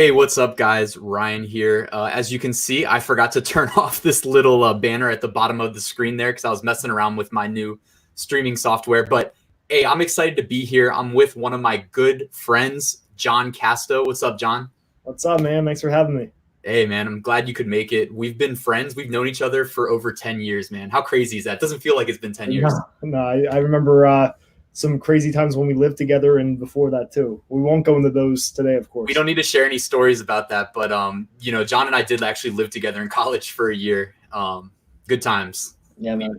Hey, what's up, guys? Ryan here. As you can see, I forgot to turn off this little banner at the bottom of the screen there because I was messing around with my new streaming software. But hey, I'm excited to be here. I'm with one of my good friends, John Casto. What's up, John? What's up, man? Thanks for having me. Hey, man, I'm glad you could make it. We've been friends. We've known each other for over 10 years, man. How crazy is that? It doesn't feel like it's been 10 years. I remember some crazy times when we lived together and before that too. We won't go into those today, of course. We don't need to share any stories about that, but John and I did actually live together in college for a year. Good times. Yeah, man.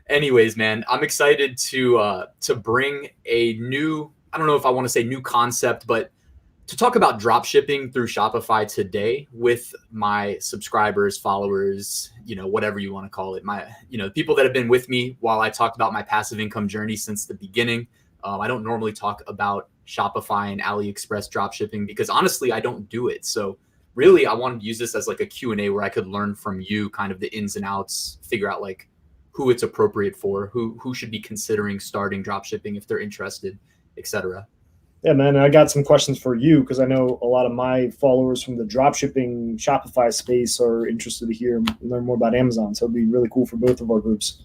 Anyways, man, I'm excited to bring a new, I don't know if I want to say new concept, but to talk about drop shipping through Shopify today with my subscribers, followers, whatever you want to call it. People that have been with me while I talked about my passive income journey since the beginning. I don't normally talk about Shopify and Aliexpress drop shipping because honestly, I don't do it. So really, I wanted to use this as like a Q&A where I could learn from you kind of the ins and outs, figure out like who it's appropriate for, who should be considering starting drop shipping if they're interested, etc. Yeah, man, I got some questions for you because I know a lot of my followers from the dropshipping Shopify space are interested to hear and learn more about Amazon. So it'd be really cool for both of our groups.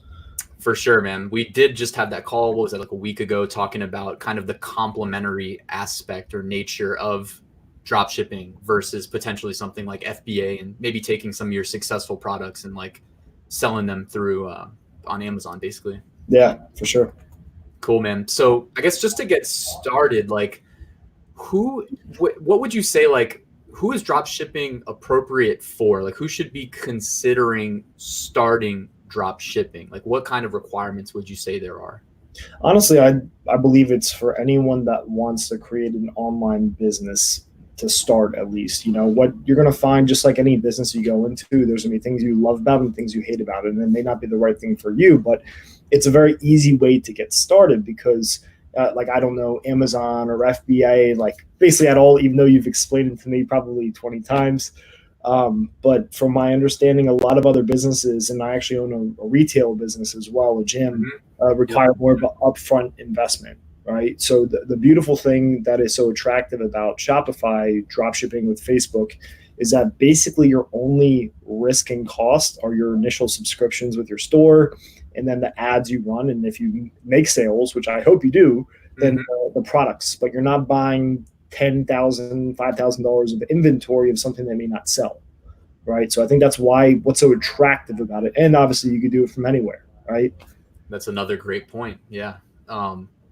For sure, man. We did just have that call, what was it, like a week ago, talking about kind of the complementary aspect or nature of dropshipping versus potentially something like FBA and maybe taking some of your successful products and like selling them through on Amazon, basically. Yeah, for sure. Cool, man. So I guess just to get started, like what would you say, like who is drop shipping appropriate for? Like who should be considering starting drop shipping? Like what kind of requirements would you say there are? Honestly, I believe it's for anyone that wants to create an online business to start at least. What you're going to find, just like any business you go into, there's going to be things you love about it and things you hate about it. And it may not be the right thing for you, but it's a very easy way to get started because I don't know Amazon or FBA, like basically at all, even though you've explained it to me probably 20 times. But from my understanding, a lot of other businesses, and I actually own a retail business as well, a gym, require more of an upfront investment, right? So the beautiful thing that is so attractive about Shopify dropshipping with Facebook is that basically your only risk and cost are your initial subscriptions with your store and then the ads you run. And if you make sales, which I hope you do, then the products, but you're not buying $10,000, $5,000 of inventory of something that may not sell, right? So I think that's what's so attractive about it. And obviously you could do it from anywhere, right? That's another great point. Yeah.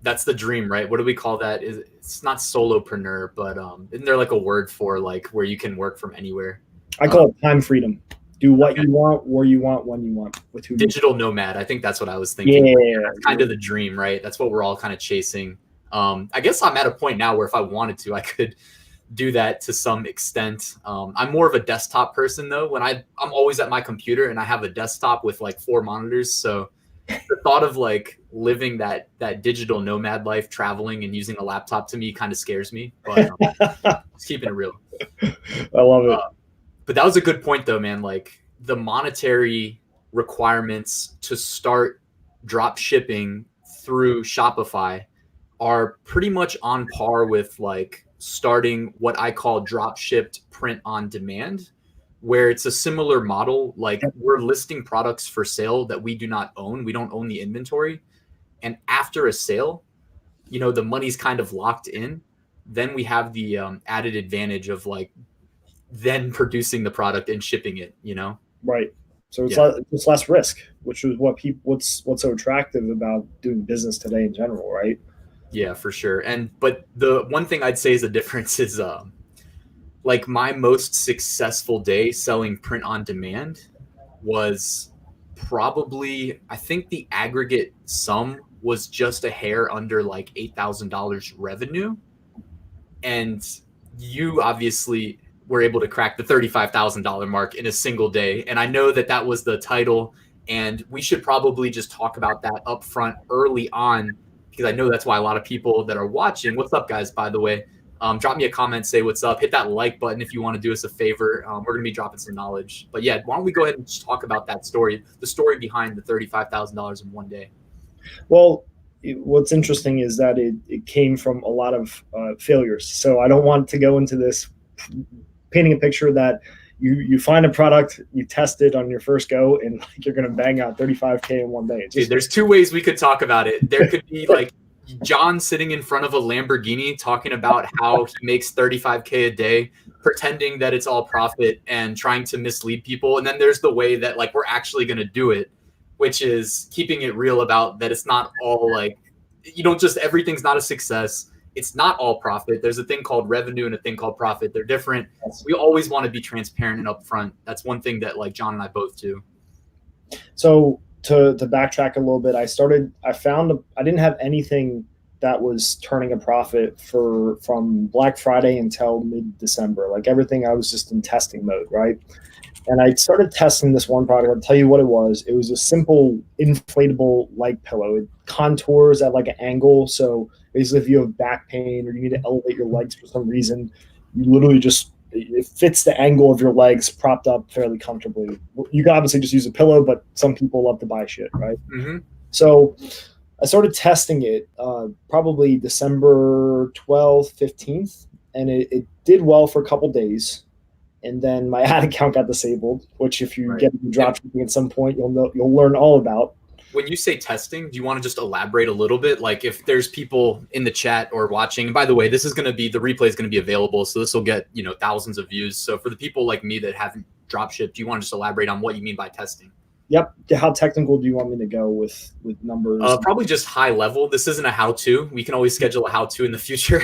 That's the dream, right? What do we call that? It's not solopreneur, but isn't there like a word for like where you can work from anywhere? I call it time freedom. Do what you want, where you want, when you want, with who. Digital nomad. I think that's what I was thinking. Yeah, that's kind of the dream, right? That's what we're all kind of chasing. I guess I'm at a point now where if I wanted to, I could do that to some extent. I'm more of a desktop person though. When I'm always at my computer and I have a desktop with like 4 monitors. So the thought of like living that digital nomad life, traveling and using a laptop to me kind of scares me, but just keeping it real. I love it. But that was a good point though, man. Like the monetary requirements to start drop shipping through Shopify are pretty much on par with like starting what I call drop shipped print on demand, where it's a similar model. Like we're listing products for sale that we do not own. We don't own the inventory. And after a sale, the money's kind of locked in. Then we have the added advantage of like then producing the product and shipping it, Right. So it's less risk, which is what's so attractive about doing business today in general, right? Yeah, for sure. But the one thing I'd say is the difference is like my most successful day selling print on demand was probably, I think the aggregate sum was just a hair under like $8,000 revenue. And you obviously were able to crack the $35,000 mark in a single day. And I know that was the title, and we should probably just talk about that up front early on, because I know that's why a lot of people that are watching, what's up guys, by the way, drop me a comment, say what's up, hit that like button if you want to do us a favor. We're going to be dropping some knowledge, but yeah, why don't we go ahead and just talk about that story, the story behind the $35,000 in one day. Well, what's interesting is that it came from a lot of failures. So I don't want to go into this painting a picture that you find a product, you test it on your first go, and like you're going to bang out 35K in one day. Dude, there's two ways we could talk about it. There could be like John sitting in front of a Lamborghini talking about how he makes 35K a day, pretending that it's all profit and trying to mislead people. And then there's the way that like we're actually going to do it, which is keeping it real about that it's not all like, you don't just, everything's not a success. It's not all profit. There's a thing called revenue and a thing called profit. They're different. We always want to be transparent and upfront. That's one thing that like John and I both do. So to backtrack a little bit, I didn't have anything that was turning a profit from Black Friday until mid-December. Like everything, I was just in testing mode, right? And I started testing this one product. I'll tell you what it was. It was a simple inflatable leg pillow. It contours at like an angle. So basically if you have back pain or you need to elevate your legs for some reason, you literally just, it fits the angle of your legs propped up fairly comfortably. You can obviously just use a pillow, but some people love to buy shit, right? Mm-hmm. So I started testing it probably December 12th, 15th, and it did well for a couple days. And then my ad account got disabled, which if you get into dropshipping at some point, you'll learn all about. When you say testing, do you want to just elaborate a little bit? Like if there's people in the chat or watching, and by the way, the replay is going to be available. So this will get, thousands of views. So for the people like me that haven't dropshipped, do you want to just elaborate on what you mean by testing? Yep. How technical do you want me to go with numbers? Probably just high level. This isn't a how-to. We can always schedule a how-to in the future.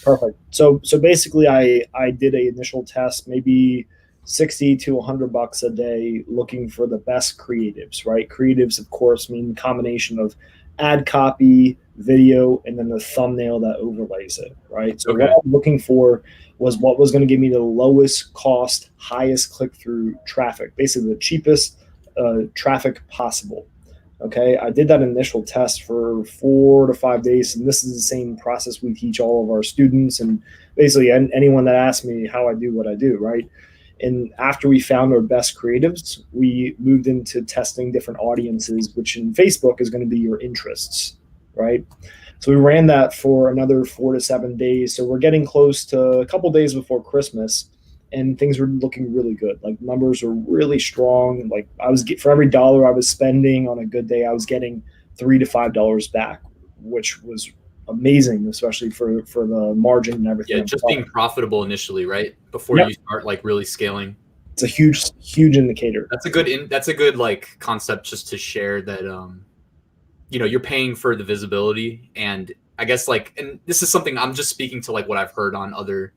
Perfect. So basically I did an initial test, maybe 60 to $100 a day, looking for the best creatives, right? Creatives, of course, mean combination of ad copy, video, and then the thumbnail that overlays it, right? So what I'm looking for was what was going to give me the lowest cost, highest click-through traffic, basically the cheapest traffic possible. Okay, I did that initial test for 4 to 5 days, and this is the same process we teach all of our students and basically anyone that asks me how I do what I do, right? And after we found our best creatives, we moved into testing different audiences, which in Facebook is going to be your interests, right? So we ran that for another 4 to 7 days. So we're getting close to a couple days before Christmas, and things were looking really good. Like numbers were really strong. Like for every dollar I was spending on a good day, I was getting $3 to $5 back, which was amazing, especially for the margin and everything. Yeah, just being profitable initially, right? Before you start like really scaling. It's a huge indicator. That's a good like concept just to share that you're paying for the visibility, and I guess and this is something I'm just speaking to like what I've heard on other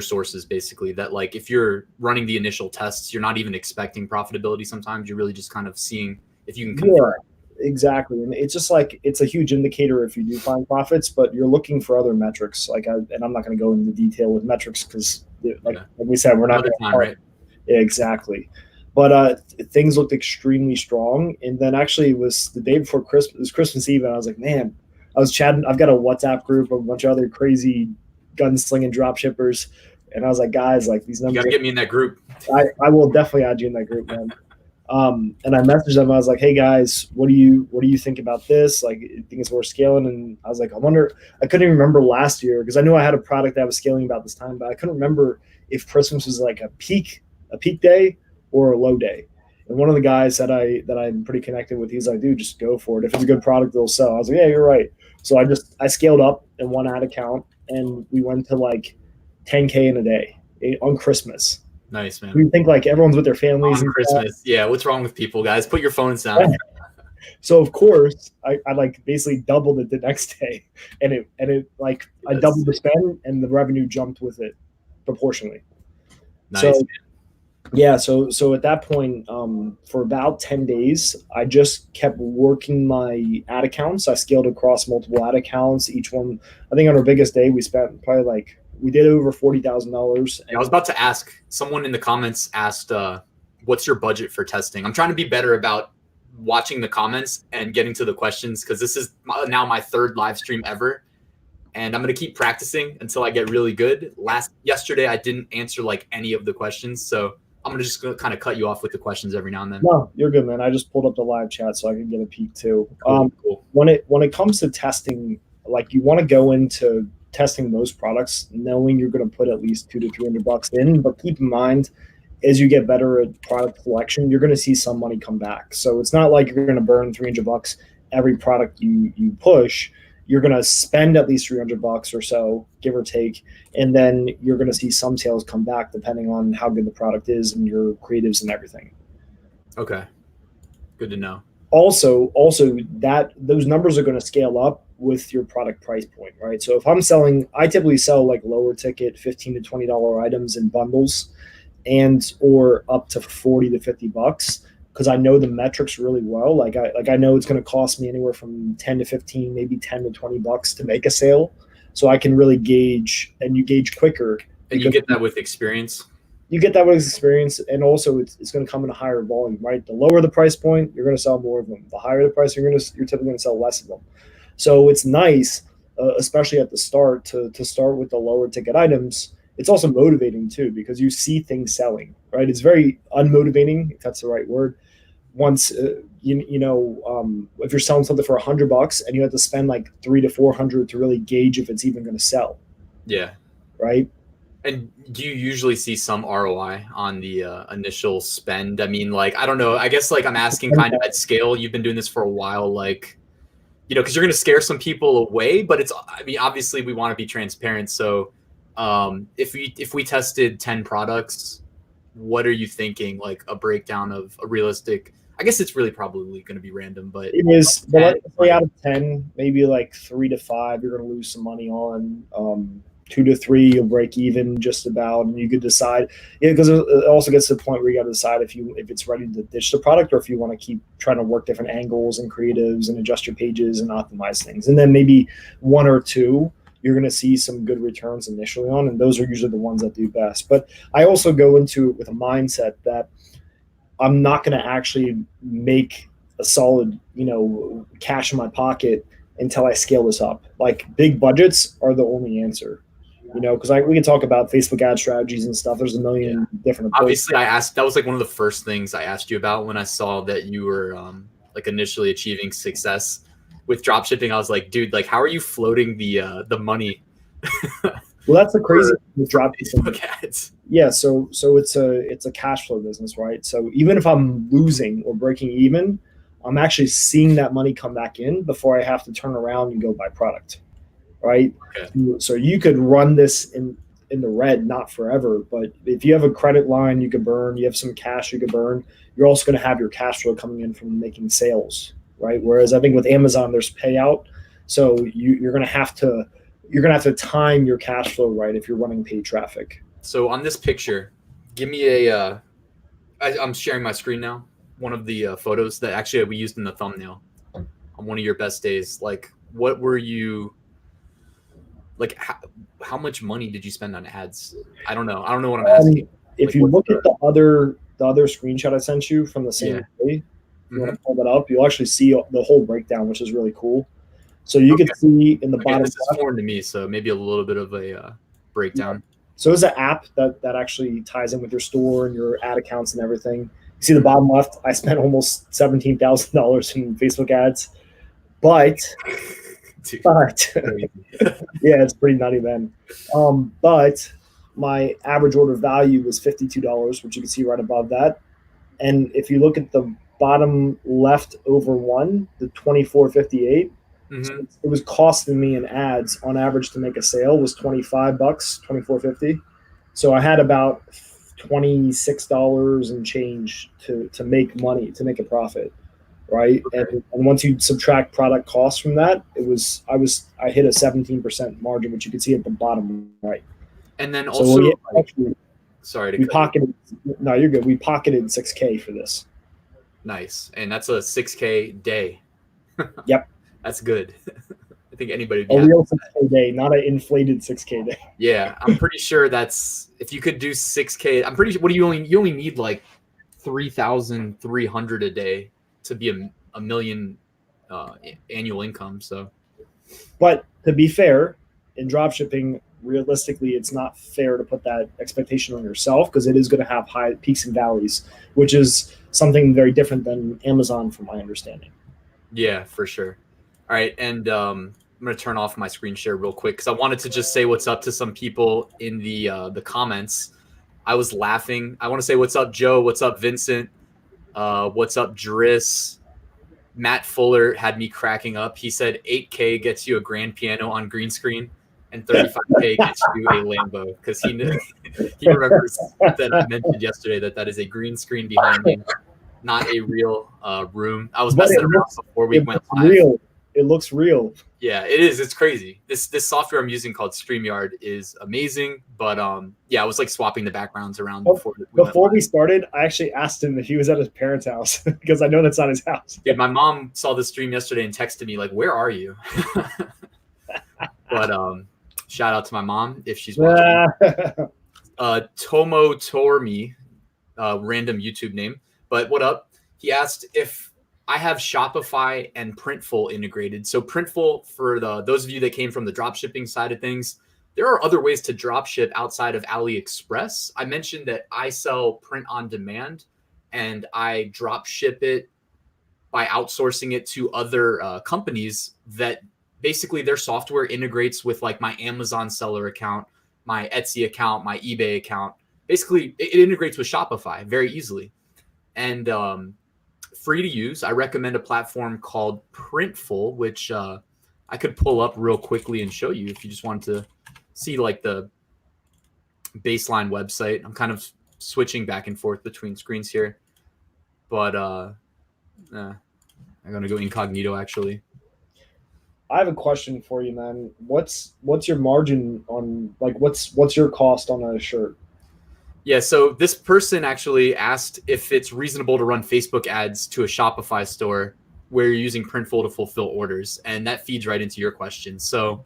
sources, basically, that like if you're running the initial tests, you're not even expecting profitability. Sometimes you're really just kind of seeing if you can convert. Yeah, exactly. And it's just like it's a huge indicator if you do find profits, but you're looking for other metrics. And I'm not going to go into detail with metrics because like we said, we're not right? Yeah, exactly. But things looked extremely strong. And then actually it was the day before Christmas. It was Christmas Eve, and I was like, man, I was chatting. I've got a WhatsApp group of a bunch of other crazy gunslinging drop shippers, and I was like, guys, like these numbers, you gotta get me in that group. I will definitely add you in that group, man. And I messaged them. I was like, hey guys, what do you think about this? Like, you think it's worth scaling? And I was like, I couldn't even remember last year because I knew I had a product that was scaling about this time, but I couldn't remember if Christmas was like a peak day or a low day. And one of the guys that I'm pretty connected with, he's like, dude, just go for it. If it's a good product, it'll sell. I was like, yeah, you're right. So I scaled up in one ad account, and we went to like 10K in a day on Christmas. Nice, man. We think like everyone's with their families on Christmas. Yeah, what's wrong with people, guys? Put your phones down. Yeah. So of course I like basically doubled it the next day, and it like I doubled the spend and the revenue jumped with it proportionally. Nice. So, yeah, so at that point, for about 10 days, I just kept working my ad accounts. I scaled across multiple ad accounts. Each one, I think on our biggest day, we spent probably we did over $40,000. I was about to ask, someone in the comments asked, what's your budget for testing? I'm trying to be better about watching the comments and getting to the questions, because this is now my third live stream ever. And I'm going to keep practicing until I get really good. Yesterday, I didn't answer like any of the questions. So I'm gonna just kind of cut you off with the questions every now and then. No, you're good, man. I just pulled up the live chat so I can get a peek too. Cool. When it comes to testing, like you want to go into testing most products knowing you're going to put at least $200 to $300 in, but keep in mind as you get better at product selection, you're going to see some money come back. So it's not like you're going to burn $300 every product you push. You're going to spend at least $300 or so, give or take, and then you're going to see some sales come back depending on how good the product is and your creatives and everything. Okay, good to know. Also that those numbers are going to scale up with your product price point, right? So if I'm selling, I typically sell like lower ticket $15 to $20 items in bundles, and or up to $40 to $50 because I know the metrics really well. Like I know it's going to cost me anywhere from 10 to 15, maybe 10 to $20 to make a sale. So I can really gauge, and you gauge quicker. And you get that with experience. You get that with experience, and also it's going to come in a higher volume, right? The lower the price point, you're going to sell more of them. The higher the price, you're typically going to sell less of them. So it's nice, especially at the start, to start with the lower ticket items. It's also motivating too because you see things selling, right? It's very unmotivating, if that's the right word. Once if you're selling something for $100 and you have to spend like $300 to $400 to really gauge if it's even going to sell. Yeah. Right. And do you usually see some ROI on the initial spend? I mean, like, I don't know. I guess like I'm asking kind of at scale. You've been doing this for a while, like, because you're going to scare some people away. But obviously we want to be transparent. So if we tested 10 products, what are you thinking? Like a breakdown of a realistic? I guess it's really probably going to be random, but it is. But let's say out of 10, maybe like 3 to 5, you're going to lose some money on. 2 to 3, you'll break even just about, and you could decide. Because it also gets to the point where you got to decide if it's ready to ditch the product or if you want to keep trying to work different angles and creatives and adjust your pages and optimize things. And then maybe 1 or 2 you're going to see some good returns initially on, and those are usually the ones that do best. But I also go into it with a mindset that I'm not going to actually make a solid, cash in my pocket until I scale this up. Like big budgets are the only answer. Because we can talk about Facebook ad strategies and stuff. There's a million different approaches. Obviously, that was like one of the first things I asked you about when I saw that you were like initially achieving success with dropshipping. I was like, dude, like, how are you floating the money? Well, that's the crazy thing with Facebook ads. Yeah, so it's a cash flow business, right? So even if I'm losing or breaking even, I'm actually seeing that money come back in before I have to turn around and go buy product. Right. Okay. So you could run this in the red, not forever, but if you have a credit line you could burn, you have some cash you could burn, you're also going to have your cash flow coming in from making sales, right? Whereas I think with Amazon there's payout, so you're going to have to time your cash flow right if you're running paid traffic. So on this picture, give me I'm sharing my screen now. One of the photos that actually we used in the thumbnail on one of your best days. Like, what were you? Like, how much money did you spend on ads? I don't know what I'm asking. If you look at the other screenshot I sent you from the same day, if you want to pull that up, you'll actually see the whole breakdown, which is really cool. So you can see in the bottom. This is foreign to me, so maybe a little bit of a breakdown. So there's an app that actually ties in with your store and your ad accounts and everything. You see the bottom left, I spent almost $17,000 in Facebook ads, but yeah, it's pretty nutty, man. But my average order value was $52, which you can see right above that. And if you look at the bottom left over one, the $24.58, so it was costing me in ads on average to make a sale was $25, $24.50. So I had about $26 and change to make money, to make a profit. Right. Okay. And once you subtract product costs from that, I hit a 17% margin, which you can see at the bottom right. And then also, sorry to we pocketed. No, you're good. We pocketed $6K for this. Nice, and that's a $6K day. Yep, that's good. I think anybody would be a real $6K day, not an inflated $6K day. Yeah, I'm pretty sure that's if you could do $6K. I'm pretty sure. What do you only need like 3,300 a day to be a million annual income. So, but to be fair, in dropshipping, realistically, it's not fair to put that expectation on yourself because it is going to have high peaks and valleys, which is something very different than Amazon, from my understanding. Yeah, for sure. All right, and I'm gonna turn off my screen share real quick because I wanted to just say what's up to some people in the comments. I was laughing. I want to say what's up, Joe. What's up, Vincent? What's up, Driss? Matt Fuller had me cracking up. He said 8K gets you a grand piano on green screen, and 35K gets you a Lambo because he remembers that I mentioned yesterday that is a green screen behind me, not a real room. I was But messing around before we went live. real. It looks real. Yeah, it is. It's crazy. This software I'm using called StreamYard is amazing. But yeah, I was like swapping the backgrounds around before we started. I actually asked him if he was at his parents' house because I know that's not his house. Dude, my mom saw the stream yesterday and texted me like, "Where are you?" But shout out to my mom if she's watching. Tomo Tormi, random YouTube name. But what up? He asked if I have Shopify and Printful integrated. So Printful, for those of you that came from the dropshipping side of things, there are other ways to dropship outside of Aliexpress. I mentioned that I sell print on demand and I dropship it by outsourcing it to other companies that basically their software integrates with like my Amazon seller account, my Etsy account, my eBay account. Basically, it integrates with Shopify very easily. And free to use. I recommend a platform called Printful, which I could pull up real quickly and show you if you just want to see like the baseline website. I'm kind of switching back and forth between screens here, but I'm going to go incognito actually. I have a question for you, man. What's your margin on, like, what's your cost on a shirt? Yeah, so this person actually asked if it's reasonable to run Facebook ads to a Shopify store where you're using Printful to fulfill orders, and that feeds right into your question. So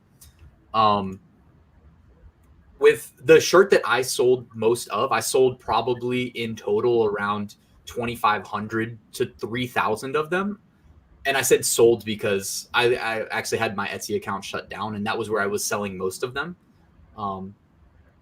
with the shirt that I sold most of, I sold probably in total around 2,500 to 3,000 of them. And I said sold because I actually had my Etsy account shut down, and that was where I was selling most of them.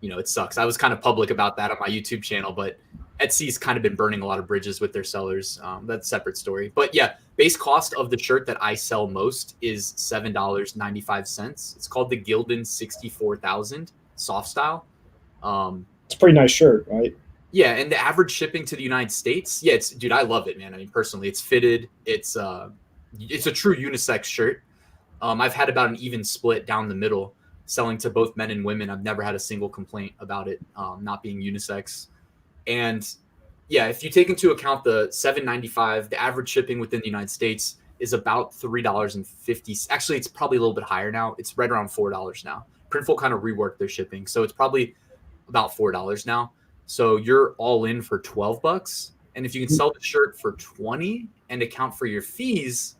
It sucks. I was kind of public about that on my YouTube channel, but Etsy's kind of been burning a lot of bridges with their sellers. That's a separate story. But yeah, base cost of the shirt that I sell most is $7.95. It's called the Gildan 64,000 soft style. It's a pretty nice shirt, right? Yeah, and the average shipping to the United States, yeah, dude, I love it, man. I mean, personally, it's fitted. It's a true unisex shirt. I've had about an even split down the middle, selling to both men and women. I've never had a single complaint about it not being unisex. And yeah, if you take into account the $7.95, the average shipping within the United States is about $3.50. Actually, it's probably a little bit higher now. It's right around $4 now. Printful kind of reworked their shipping, so it's probably about $4 now. So you're all in for $12. And if you can sell the shirt for 20 and account for your fees,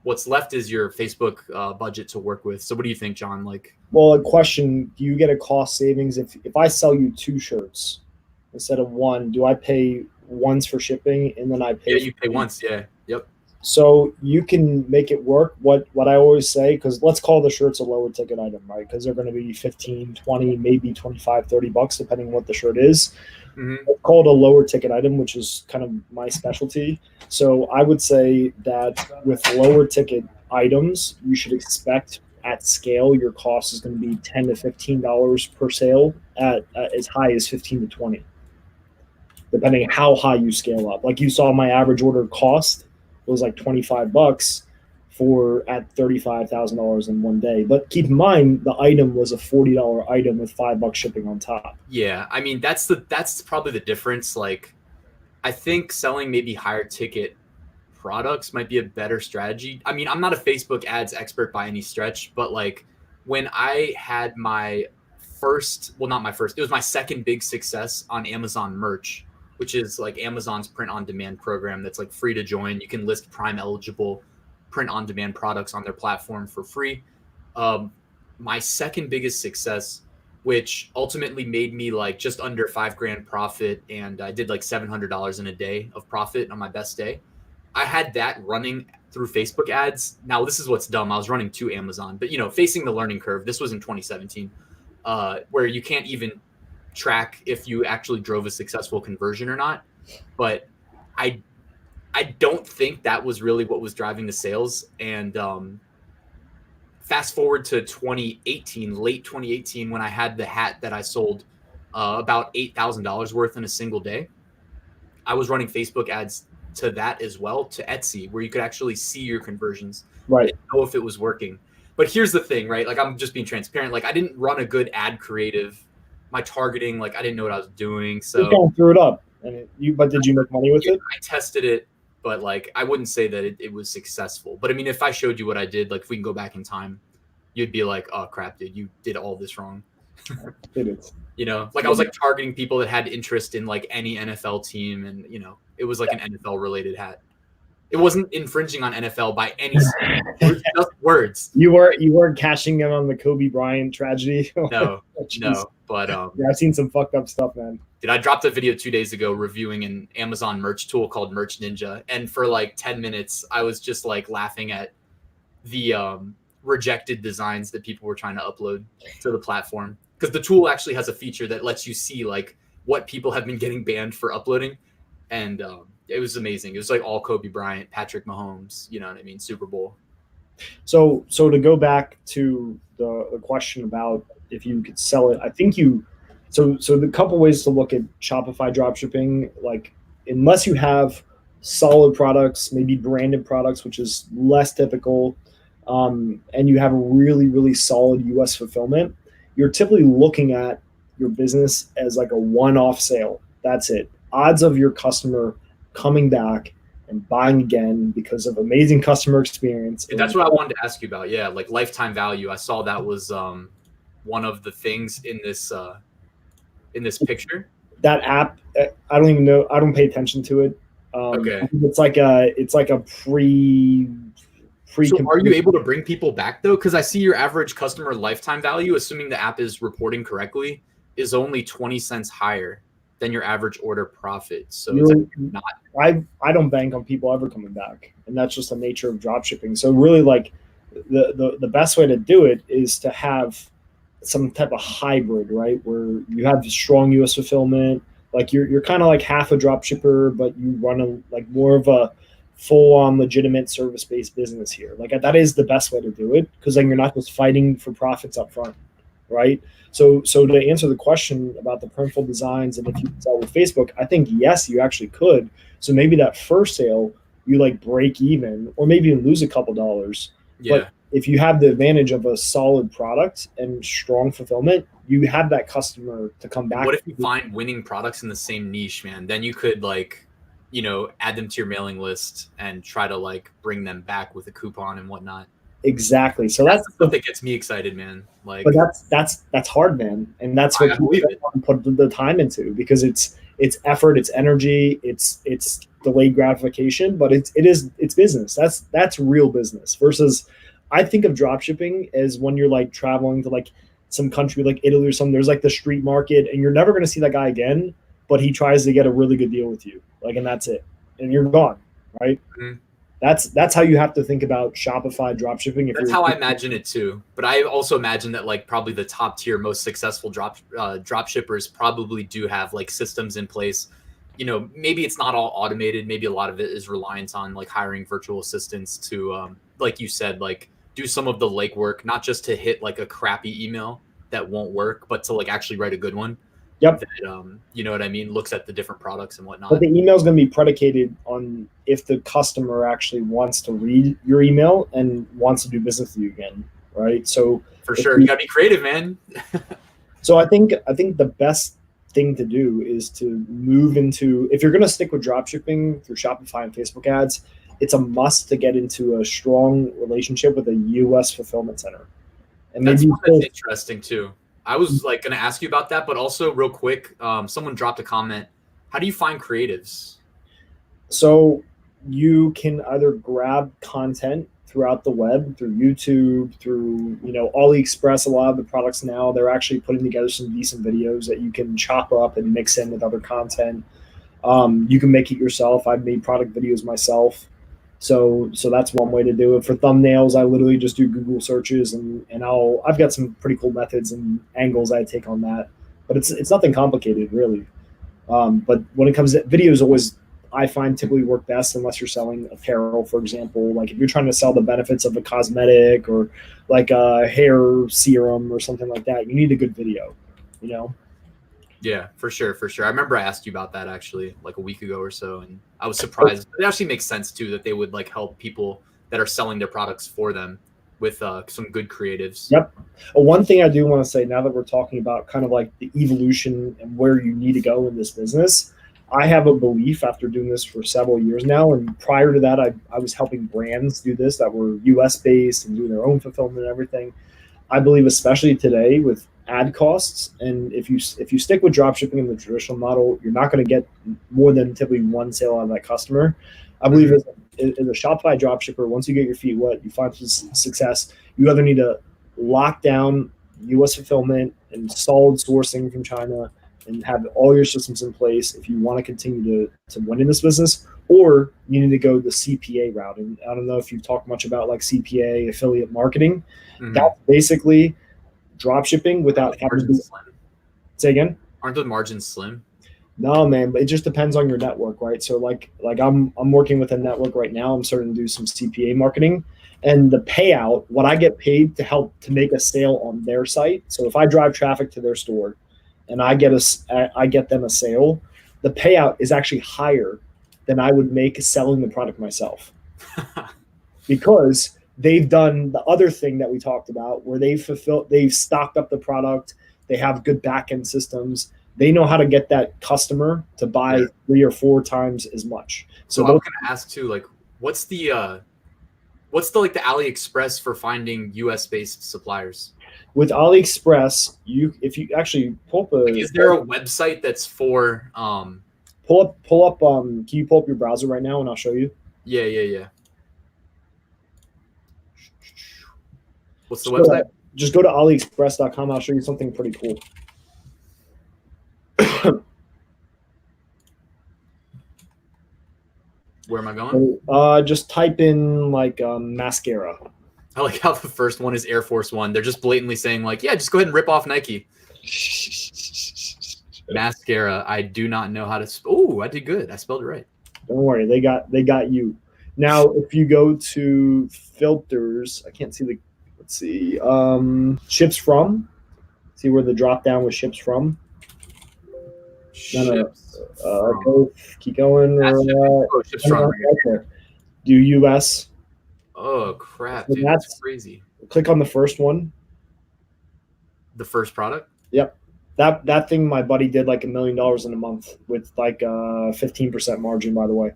what's left is your Facebook budget to work with. So what do you think, John? Well, a question, do you get a cost savings if I sell you 2 shirts instead of 1? Do I pay once for shipping and then I pay? Yeah, you pay once. Yeah. Yep. So you can make it work. What I always say, because let's call the shirts a lower ticket item, right? Because they're going to be 15, 20, maybe 25, $30, depending on what the shirt is. Mm-hmm. It's called a lower ticket item, which is kind of my specialty. So I would say that with lower ticket items, you should expect at scale your cost is going to be $10 to $15 per sale at as high as 15 to 20, depending how high you scale up. Like you saw, my average order cost was like $25 for at $35,000 in one day. But keep in mind, the item was a $40 item with $5 shipping on top. Yeah, I mean that's probably the difference. Like, I think selling maybe higher ticket products might be a better strategy. I mean, I'm not a Facebook ads expert by any stretch, but like when I had my first, well, not my first, it was my second big success on Amazon merch, which is like Amazon's print on demand program that's like free to join. You can list Prime eligible print on demand products on their platform for free. My second biggest success, which ultimately made me like just under $5,000 profit, and I did like $700 in a day of profit on my best day. I had that running through Facebook ads. Now, this is what's dumb. I was running to Amazon, but facing the learning curve. This was in 2017. where you can't even track if you actually drove a successful conversion or not. But I don't think that was really what was driving the sales. And fast forward to 2018, late 2018, when I had the hat that I sold about $8,000 worth in a single day. I was running Facebook ads to that as well, to Etsy, where you could actually see your conversions Right. and know if it was working. But here's the thing, right? Like, I'm just being transparent. Like, I didn't run a good ad creative. My targeting, like, I didn't know what I was doing. So You kind of threw it up, and but did you make money with it? I tested it, but like, I wouldn't say that it was successful. But I mean, if I showed you what I did, like, if we can go back in time, you'd be like, oh crap, dude, you did all this wrong. It is. You know, like, I was like targeting people that had interest in like any NFL team, and you know, it was like an NFL related hat. It wasn't infringing on NFL by any standard. It was just words. You weren't cashing in on the Kobe Bryant tragedy. No, no. But yeah, I've seen some fucked up stuff, man. I dropped a video 2 days ago reviewing an Amazon merch tool called Merch Ninja, and for like 10 minutes, I was just like laughing at the rejected designs that people were trying to upload to the platform, because the tool actually has a feature that lets you see like what people have been getting banned for uploading, and it was amazing. It was like all Kobe Bryant, Patrick Mahomes, you know what I mean, Super Bowl. So to go back to the question about if you could sell it, I think so the couple ways to look at Shopify dropshipping, like, unless you have solid products, maybe branded products, which is less typical, and you have a really, really solid US fulfillment, you're typically looking at your business as like a one-off sale. That's it. Odds of your customer coming back and buying again because of amazing customer experience. Yeah, that's what I wanted to ask you about. Yeah, like lifetime value. I saw that was one of the things in this picture. That app, I don't even know. I don't pay attention to it. Okay. It's like a pre. So are you able to bring people back though? Because I see your average customer lifetime value, assuming the app is reporting correctly, is only 20 cents higher than your average order profit. So it's not. I don't bank on people ever coming back, and that's just the nature of dropshipping. So really, like, the best way to do it is to have some type of hybrid, right? Where you have strong US fulfillment, like you're kind of like half a dropshipper, but you run like more of a full-on legitimate service-based business here. Like, that is the best way to do it, because then you're not just fighting for profits up front, right? So to answer the question about the Printful designs and if you can sell with Facebook, I think yes, you actually could. So maybe that first sale, you like break even, or maybe even lose a couple dollars. Yeah. But if you have the advantage of a solid product and strong fulfillment, you have that customer to come back. What if you find winning products in the same niche, man? Then you could, like, you know, add them to your mailing list and try to like bring them back with a coupon and whatnot. Exactly. So that's the stuff that gets me excited, man. Like, but that's hard, man, and that's what you put the time into, because it's effort, it's energy, it's delayed gratification, but it's business. That's real business. Versus, I think of dropshipping as when you're like traveling to like some country like Italy or something. There's like the street market, and you're never going to see that guy again, but he tries to get a really good deal with you, like, and that's it, and you're gone, right? Mm-hmm. That's how you have to think about Shopify dropshipping. That's how I imagine it too. But I also imagine that like probably the top tier, most successful drop shippers probably do have like systems in place. You know, maybe it's not all automated. Maybe a lot of it is reliant on like hiring virtual assistants to, like you said, like do some of the legwork, not just to hit like a crappy email that won't work, but to like actually write a good one. Yep. That, you know what I mean? Looks at the different products and whatnot. But the email is going to be predicated on if the customer actually wants to read your email and wants to do business with you again, right? So for sure, you got to be creative, man. So I think the best thing to do is to move into, if you're going to stick with dropshipping through Shopify and Facebook ads, it's a must to get into a strong relationship with a US fulfillment center. And that's interesting too. I was like going to ask you about that, but also real quick, someone dropped a comment. How do you find creatives? So you can either grab content throughout the web, through YouTube, through, you know, Aliexpress. A lot of the products now, they're actually putting together some decent videos that you can chop up and mix in with other content. You can make it yourself. I've made product videos myself. So that's one way to do it. For thumbnails, I literally just do Google searches, and I've got some pretty cool methods and angles I take on that. But it's nothing complicated really. But when it comes to videos, always I find typically work best unless you're selling apparel, for example. Like if you're trying to sell the benefits of a cosmetic or like a hair serum or something like that, you need a good video, you know? Yeah, for sure, for sure. I remember I asked you about that actually like a week ago or so, and I was surprised. It actually makes sense too that they would like help people that are selling their products for them with some good creatives. Yep. One thing I do want to say now that we're talking about kind of like the evolution and where you need to go in this business, I have a belief after doing this for several years now. And prior to that, I was helping brands do this that were US based and doing their own fulfillment and everything. I believe, especially today with ad costs, and if you stick with dropshipping in the traditional model, you're not going to get more than typically one sale out of that customer. I believe as a Shopify dropshipper, once you get your feet wet, you find some success, you either need to lock down US fulfillment and solid sourcing from China and have all your systems in place if you want to continue to win in this business, or you need to go the CPA route. And I don't know if you've talked much about like CPA affiliate marketing. That's basically drop shipping without having to say again. Aren't the margins slim? No, man, but it just depends on your network, right? So like I'm working with a network right now. I'm starting to do some CPA marketing, and the payout, what I get paid to help to make a sale on their site. So if I drive traffic to their store and I get them a sale, the payout is actually higher than I would make selling the product myself. Because they've done the other thing that we talked about where they've stocked up the product, they have good back-end systems, they know how to get that customer to buy 3 or 4 times as much. So I'm gonna ask too, like, what's the like the Aliexpress for finding US based suppliers? With Aliexpress, if you actually pull up like, is there a website that's for pull up can you pull up your browser right now and I'll show you? Yeah. What's the website? Just go to aliexpress.com. I'll show you something pretty cool. Where am I going? Just type in like mascara. I like how the first one is Air Force One. They're just blatantly saying like, yeah, just go ahead and rip off Nike. Mascara. I do not know how to. Oh, I did good. I spelled it right. Don't worry, they got you. Now, if you go to filters, I can't see the. Let's see. Ships from. See where the drop down was ships from. Go, keep going. Ships from. Right. Do US. Oh crap, dude, that's crazy. Click on the first one. The first product? Yep. That thing my buddy did like $1 million in a month with like 15% margin, by the way.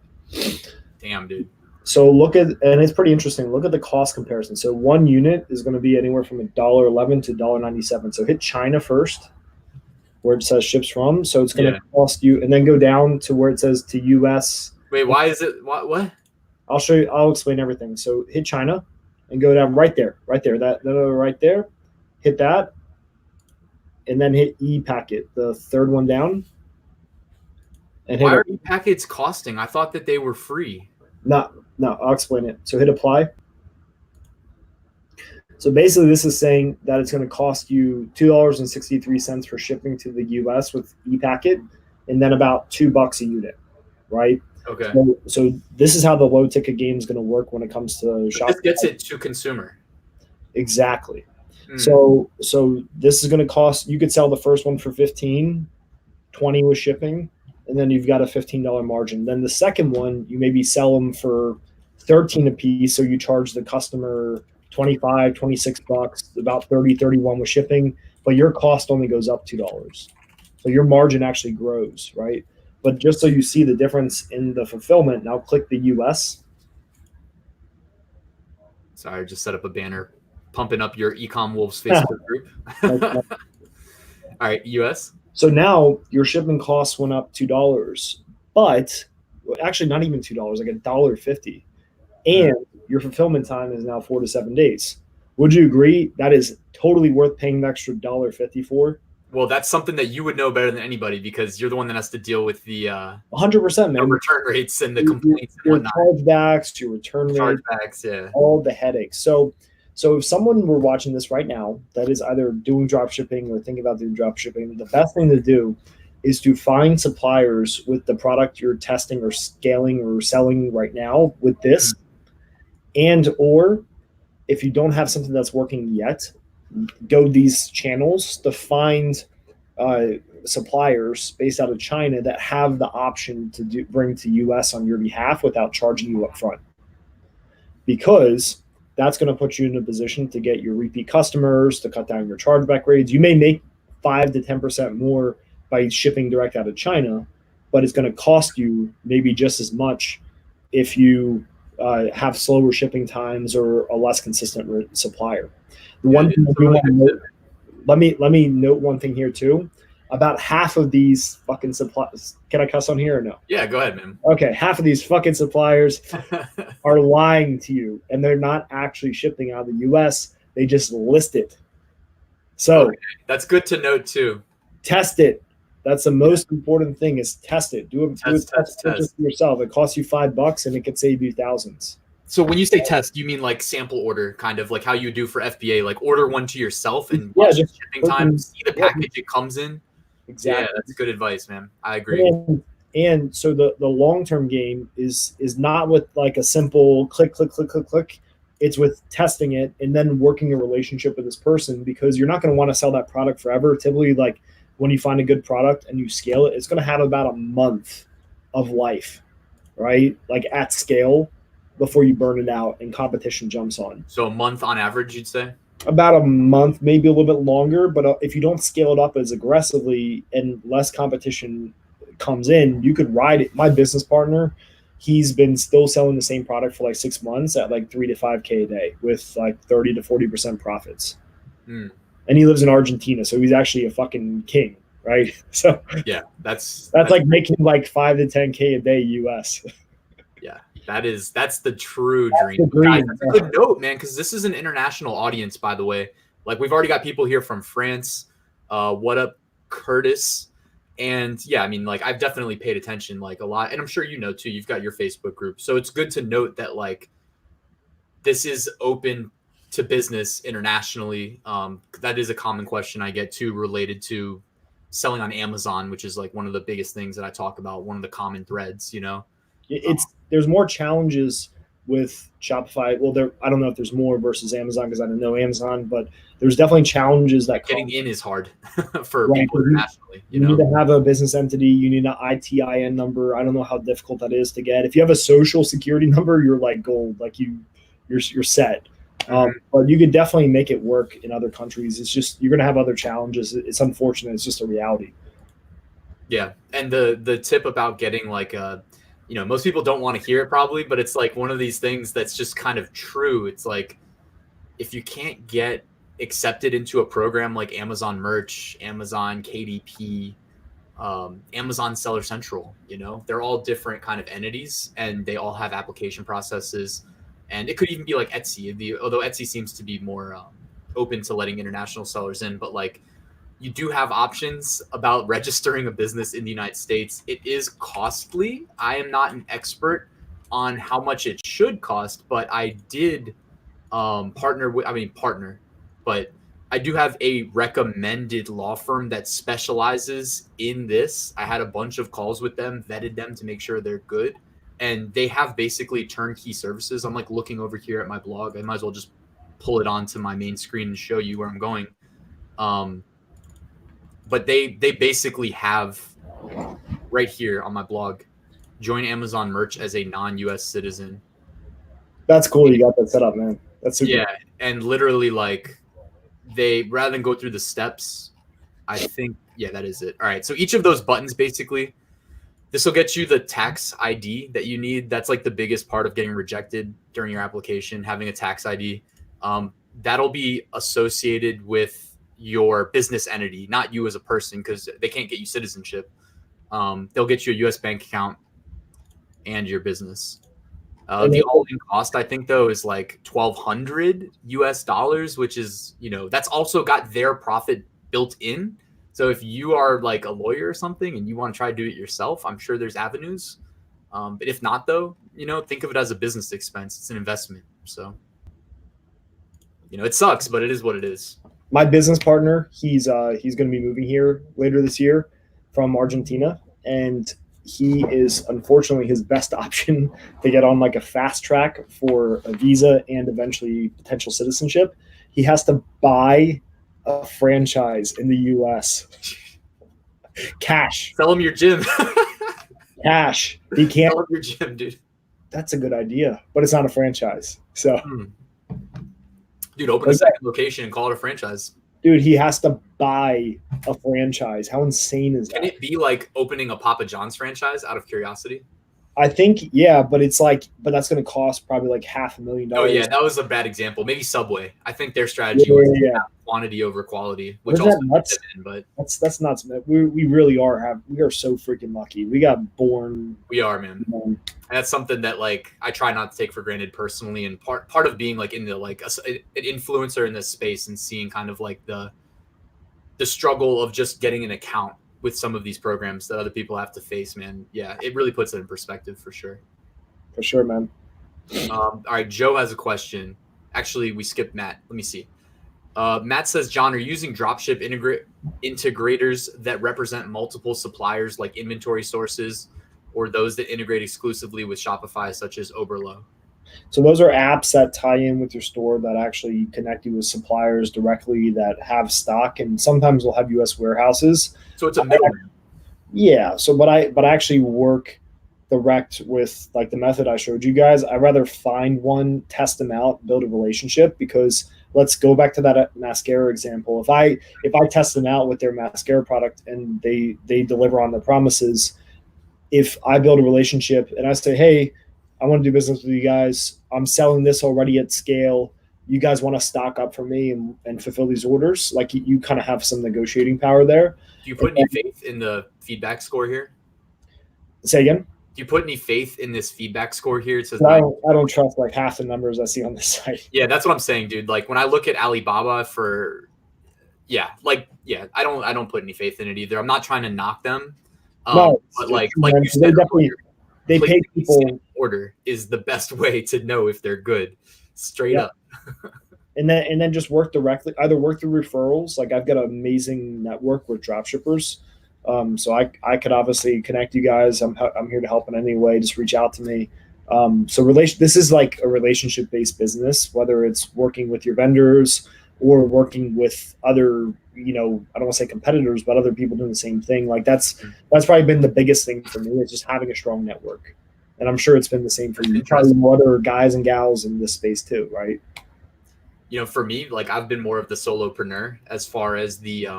Damn, dude. So and it's pretty interesting. Look at the cost comparison. So one unit is going to be anywhere from $1.11 to $1.97. So hit China first, where it says ships from. So it's going to cost you, and then go down to where it says to US. Wait, why is it what? I'll show you. I'll explain everything. So hit China and go down right there. That right there. Hit that, and then hit ePacket, the third one down. And why are ePackets costing? I thought that they were free. No, I'll explain it. So hit apply. So basically, this is saying that it's going to cost you $2.63 for shipping to the US with ePacket, and then about $2 a unit, right? Okay. So this is how the low ticket game is going to work when it comes to shopping. This gets it to consumer. Exactly. So this is going to cost. You could sell the first one for $15, $20 with shipping, and then you've got a $15 margin. Then the second one, you maybe sell them for $13 a piece, so you charge the customer $25, $26, about $30, $31 with shipping, but your cost only goes up $2. So your margin actually grows, right? But just so you see the difference in the fulfillment, now click the US. Sorry, I just set up a banner pumping up your Ecom Wolves Facebook group. All right, US. So now your shipping costs went up $2, but actually not even $2, like $1.50. And your fulfillment time is now 4 to 7 days. Would you agree that is totally worth paying the extra $1.50 for? Well, that's something that you would know better than anybody because you're the one that has to deal with the 100%, man. return rates and the complaints and Your whatnot. chargebacks, your return rate, Chargebacks, yeah. all the headaches. So if someone were watching this right now that is either doing drop shipping or thinking about doing drop shipping, the best thing to do is to find suppliers with the product you're testing or scaling or selling right now with this, and or if you don't have something that's working yet, go these channels to find uh, suppliers based out of China that have the option to bring to US on your behalf without charging you up front, because that's going to put you in a position to get your repeat customers, to cut down your chargeback rates. You may make 5 to 10% more by shipping direct out of China, but it's going to cost you maybe just as much if you have slower shipping times or a less consistent supplier. The one thing we want to note, let me note one thing here too. About half of these fucking suppliers, can I cuss on here or no? Yeah, go ahead, man. Okay, half of these fucking suppliers are lying to you, and they're not actually shipping out of the US. They just list it. So okay. That's good to note too. Test it. That's the most important thing, is test it. Do a test for yourself. It costs you $5 and it could save you thousands. So when you say test, you mean like sample order, kind of like how you do for FBA, like order one to yourself and watch the shipping time, see the package it comes in. Exactly. Yeah, that's good advice, man. I agree. And so the long-term game is not with like a simple click. It's with testing it and then working a relationship with this person, because you're not going to want to sell that product forever. Typically, like when you find a good product and you scale it, it's going to have about a month of life, right? Like at scale, before you burn it out and competition jumps on. So a month on average, you'd say? About a month, maybe a little bit longer. But if you don't scale it up as aggressively and less competition comes in, you could ride it. My business partner, he's been still selling the same product for like 6 months at like 3 to 5K a day with like 30 to 40% profits. And he lives in Argentina, so he's actually a fucking king, right? So yeah, that's like making like 5 to 10K a day US. Yeah, that's the true dream. Guys, that's a good note, man, because this is an international audience, by the way. Like, we've already got people here from France. What up, Curtis? And yeah, I mean, like, I've definitely paid attention like a lot, and I'm sure you know too. You've got your Facebook group, so it's good to note that like this is open to business internationally. That is a common question I get too, related to selling on Amazon, which is like one of the biggest things that I talk about. One of the common threads, you know. There's more challenges with Shopify. Well, I don't know if there's more versus Amazon because I don't know Amazon, but there's definitely challenges that getting in is hard for people internationally. You need to have a business entity. You need an ITIN number. I don't know how difficult that is to get. If you have a social security number, you're like gold. Like you're set. But you could definitely make it work in other countries. It's just you're going to have other challenges. It's unfortunate. It's just a reality. Yeah, and the tip about getting like a, you know, most people don't want to hear it probably, but it's like one of these things that's just kind of true. It's like if you can't get accepted into a program like Amazon Merch, Amazon KDP, Amazon Seller Central, you know, they're all different kind of entities and they all have application processes. And it could even be like Etsy, although Etsy seems to be more open to letting international sellers in. But like, you do have options about registering a business in the United States. It is costly. I am not an expert on how much it should cost, but I did but I do have a recommended law firm that specializes in this. I had a bunch of calls with them, vetted them to make sure they're good. And they have basically turnkey services. I'm like looking over here at my blog. I might as well just pull it onto my main screen and show you where I'm going. But they basically have right here on my blog, join Amazon Merch as a non-US citizen. That's cool. You got that set up, man. That's super. Yeah. And literally like they, rather than go through the steps, I think, yeah, that is it. All right. So each of those buttons, basically, this will get you the tax ID that you need. That's like the biggest part of getting rejected during your application, having a tax ID. That'll be associated with your business entity, not you as a person, because they can't get you citizenship. They'll get you a US bank account and your business. The all-in cost, I think, though, is like $1,200 US, which is, you know, that's also got their profit built in. So if you are like a lawyer or something and you want to try to do it yourself, I'm sure there's avenues. But if not, though, think of it as a business expense. It's an investment. So, it sucks, but it is what it is. My business partner, he's going to be moving here later this year from Argentina, and he is unfortunately his best option to get on like a fast track for a visa and eventually potential citizenship. He has to buy a franchise in the U.S. Cash. Sell him your gym. Cash. He can't. Sell him your gym, dude. That's a good idea, but it's not a franchise. So, dude, open a second location and call it a franchise. Dude, he has to buy a franchise. How insane is that? Can it be like opening a Papa John's franchise out of curiosity? I think, yeah, but it's like, but that's going to cost probably like $500,000. Oh yeah, that was a bad example. Maybe Subway. I think their strategy was quantity over quality, which also nuts? But that's nuts, man. We really are we are so freaking lucky. We got born. We are, man. And that's something that like I try not to take for granted personally, and part of being like in the like an influencer in this space and seeing kind of like the struggle of just getting an account with some of these programs that other people have to face, man. Yeah, it really puts it in perspective for sure. For sure, man. All right, Joe has a question. Actually, we skipped Matt. Let me see. Matt says, John, are you using dropship integrators that represent multiple suppliers like inventory sources or those that integrate exclusively with Shopify, such as Oberlo? So those are apps that tie in with your store that actually connect you with suppliers directly that have stock, and sometimes we'll have U.S. warehouses. So it's a middleman. Yeah. So, but I actually work direct with like the method I showed you guys. I'd rather find one, test them out, build a relationship, because let's go back to that mascara example. If I test them out with their mascara product and they deliver on their promises, if I build a relationship and I say, hey, I want to do business with you guys, I'm selling this already at scale, you guys want to stock up for me and fulfill these orders, like you kind of have some negotiating power there. Do you put any faith in the feedback score here? Say again? Do you put any faith in this feedback score here? It says I don't trust like half the numbers I see on this site. Yeah, that's what I'm saying, dude. Like when I look at Alibaba I don't put any faith in it either. I'm not trying to knock them. No, but like you said, they pay people. Order is the best way to know if they're good, straight up. And then just work directly, either work through referrals. Like I've got an amazing network with dropshippers. So I could obviously connect you guys. I'm here to help in any way. Just reach out to me. This is like a relationship-based business, whether it's working with your vendors or working with other, I don't want to say competitors, but other people doing the same thing. Like that's probably been the biggest thing for me, is just having a strong network. And I'm sure it's been the same for you. Probably other guys and gals in this space too, right? For me, like I've been more of the solopreneur as far as the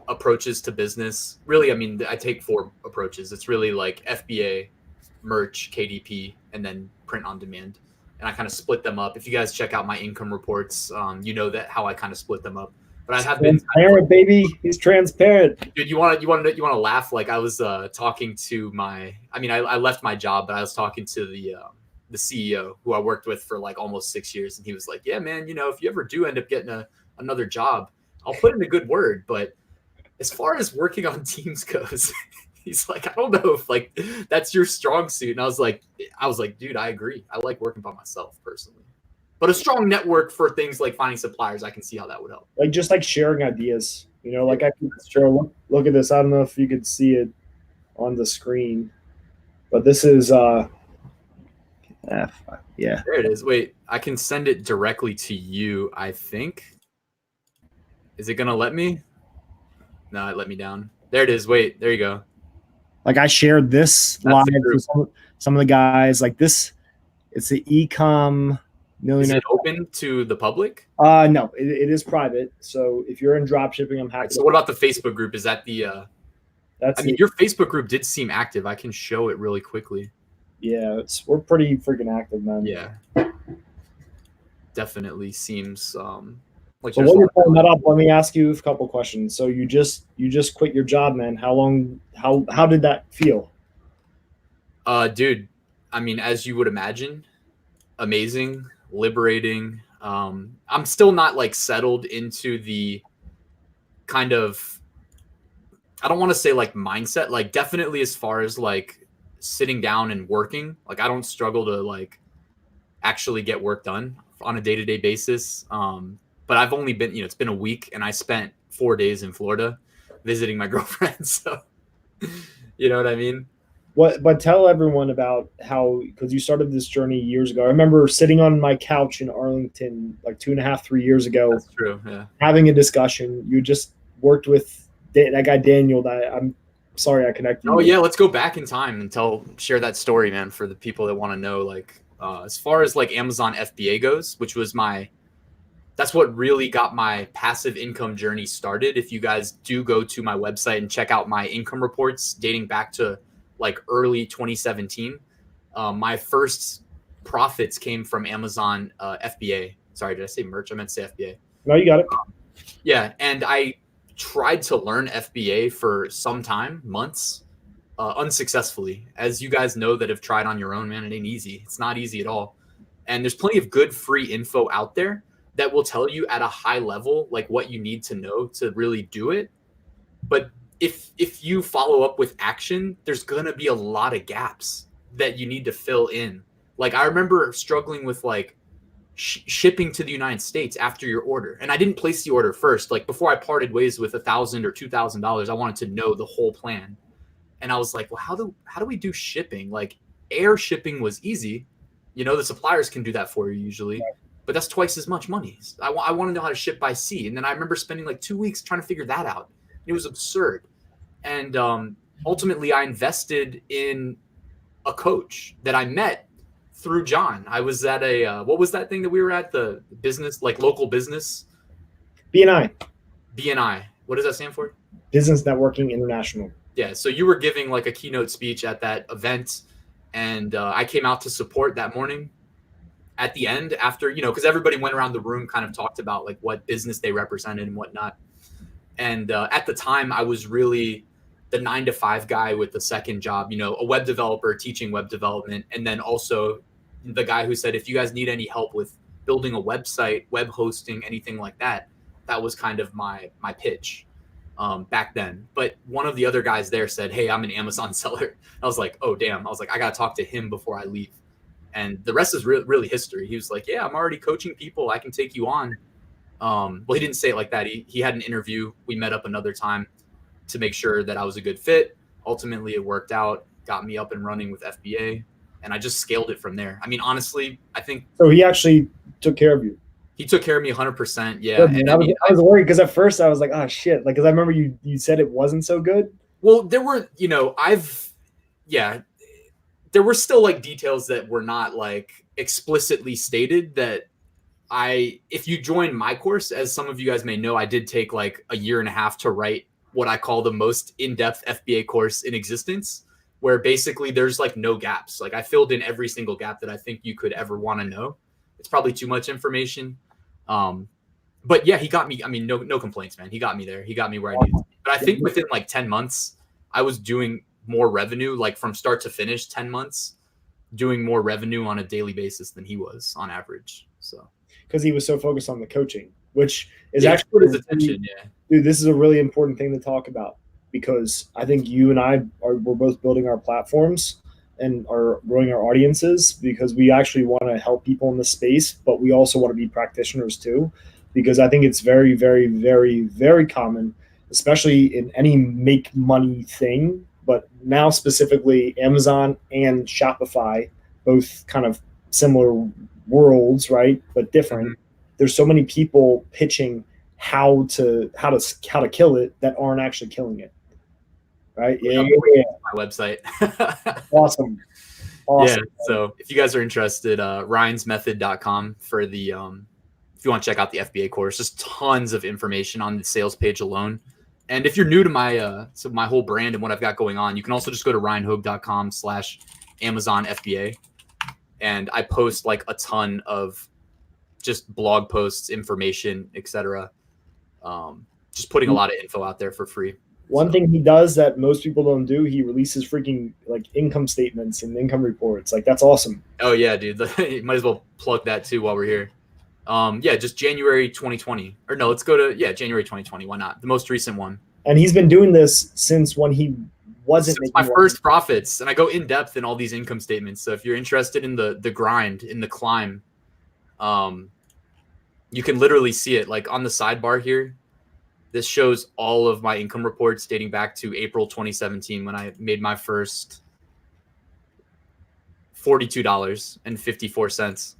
approaches to business. Really, I mean, I take 4 approaches. It's really like FBA, merch, KDP, and then print on demand. And I kind of split them up. If you guys check out my income reports, you know that how I kind of split them up. But I have been transparent, baby. He's transparent. Dude, you want to laugh? Like I was talking to I left my job, but I was talking to the CEO who I worked with for like almost 6 years, and he was like, "Yeah, man, if you ever do end up getting another job, I'll put in a good word, but as far as working on teams goes," he's like, "I don't know if like that's your strong suit." And I was like, "Dude, I agree. I like working by myself personally." But a strong network for things like finding suppliers, I can see how that would help. Like just like sharing ideas, like I can share. Look at this. I don't know if you could see it on the screen, but this is yeah. There it is. Wait, I can send it directly to you, I think. Is it gonna let me? No, it let me down. There it is. Wait, there you go. Like I shared this live with some of the guys. Like this, it's the Ecom millionaire. Is it open to the public? No, it is private. So if you're in dropshipping, I'm happy. So what about the Facebook group? Is that the? Your Facebook group did seem active. I can show it really quickly. Yeah, we're pretty freaking active, man. Yeah, definitely seems like. So while you're pulling that up, let me ask you a couple questions. So you just quit your job, man. How long? How did that feel? Dude, I mean, as you would imagine, amazing, liberating. I'm still not like settled into the kind of I don't want to say like mindset, like definitely as far as like sitting down and working, like I don't struggle to like actually get work done on a day-to-day basis. But I've only been, it's been a week and I spent 4 days in Florida visiting my girlfriend. So, you know what I mean? But tell everyone about how, because you started this journey years ago. I remember sitting on my couch in Arlington like 2.5, 3 years ago. That's true. Yeah. Having a discussion. You just worked with that guy Daniel. That I'm sorry I connected. Oh yeah, let's go back in time and share that story, man, for the people that want to know. Like, as far as like Amazon FBA goes, which was that's what really got my passive income journey started. If you guys do go to my website and check out my income reports dating back to like early 2017, my first profits came from Amazon FBA. Sorry, did I say merch? I meant to say FBA. No, you got it. Yeah, and I tried to learn FBA for some time, months, unsuccessfully. As you guys know that have tried on your own, man, it ain't easy. It's not easy at all. And there's plenty of good free info out there that will tell you at a high level like what you need to know to really do it. But if you follow up with action, there's going to be a lot of gaps that you need to fill in. Like I remember struggling with like shipping to the United States after your order. And I didn't place the order first. Like before I parted ways with $1,000 or $2,000, I wanted to know the whole plan. And I was like, well, how do we do shipping? Like air shipping was easy. The suppliers can do that for you usually, but that's twice as much money. I want to know how to ship by sea. And then I remember spending like 2 weeks trying to figure that out. It was absurd. And ultimately I invested in a coach that I met through John. I was at what was that thing that we were at? The business, like local business? BNI. BNI. What does that stand for? Business Networking International. Yeah. So you were giving like a keynote speech at that event. And I came out to support that morning. At the end, after, because everybody went around the room, kind of talked about like what business they represented and whatnot. And at the time, I was really the 9-to-5 guy with the second job, a web developer teaching web development. And then also the guy who said, if you guys need any help with building a website, web hosting, anything like that, that was kind of my pitch back then. But one of the other guys there said, hey, I'm an Amazon seller. I was like, oh, damn. I was like, I got to talk to him before I leave. And the rest is really history. He was like, yeah, I'm already coaching people. I can take you on. Well, he didn't say it like that. He had an interview. We met up another time to make sure that I was a good fit. Ultimately, it worked out, got me up and running with FBA, and I just scaled it from there. I mean, honestly, I think. So he actually took care of you. He took care of me 100%. Yeah. Good, and I was worried because at first I was like, oh shit. Like, because I remember you said it wasn't so good. Well, there were, there were still like details that were not like explicitly stated that if you join my course, as some of you guys may know, I did take like a year and a half to write what I call the most in-depth FBA course in existence, where basically there's like no gaps. Like I filled in every single gap that I think you could ever want to know. It's probably too much information. But yeah, he got me. I mean, no complaints, man. He got me there. He got me where I needed to be. But I think within like 10 months, I was doing more revenue, like from start to finish, 10 months, doing more revenue on a daily basis than he was on average. So, because he was so focused on the coaching, which is actually put his attention. Yeah, dude, this is a really important thing to talk about, because I think you and we're both building our platforms and are growing our audiences because we actually want to help people in the space, but we also want to be practitioners too, because I think it's very, very, very, very common, especially in any make money thing, but now specifically Amazon and Shopify, both kind of similar worlds, right? But different. Mm-hmm. There's so many people pitching how to kill it that aren't actually killing it. Right? Yeah. My website. Awesome. Yeah. So if you guys are interested, rynsmethod.com for the if you want to check out the FBA course, just tons of information on the sales page alone. And if you're new to my whole brand and what I've got going on, you can also just go to ryanhogue.com/Amazon FBA. And I post like a ton of just blog posts, information, etc. Just putting a lot of info out there for free. One thing he does that most people don't do, he releases freaking like income statements and income reports. Like, that's awesome. Oh yeah, dude. You might as well plug that too while we're here. Yeah, just January 2020. Or no, let's go to January 2020. Why not? The most recent one. And he's been doing this since when he wasn't Since making my first profits, and I go in depth in all these income statements. So if you're interested in the grind, in the climb, you can literally see it like on the sidebar here. This shows all of my income reports dating back to April 2017 when I made my first $42.54. So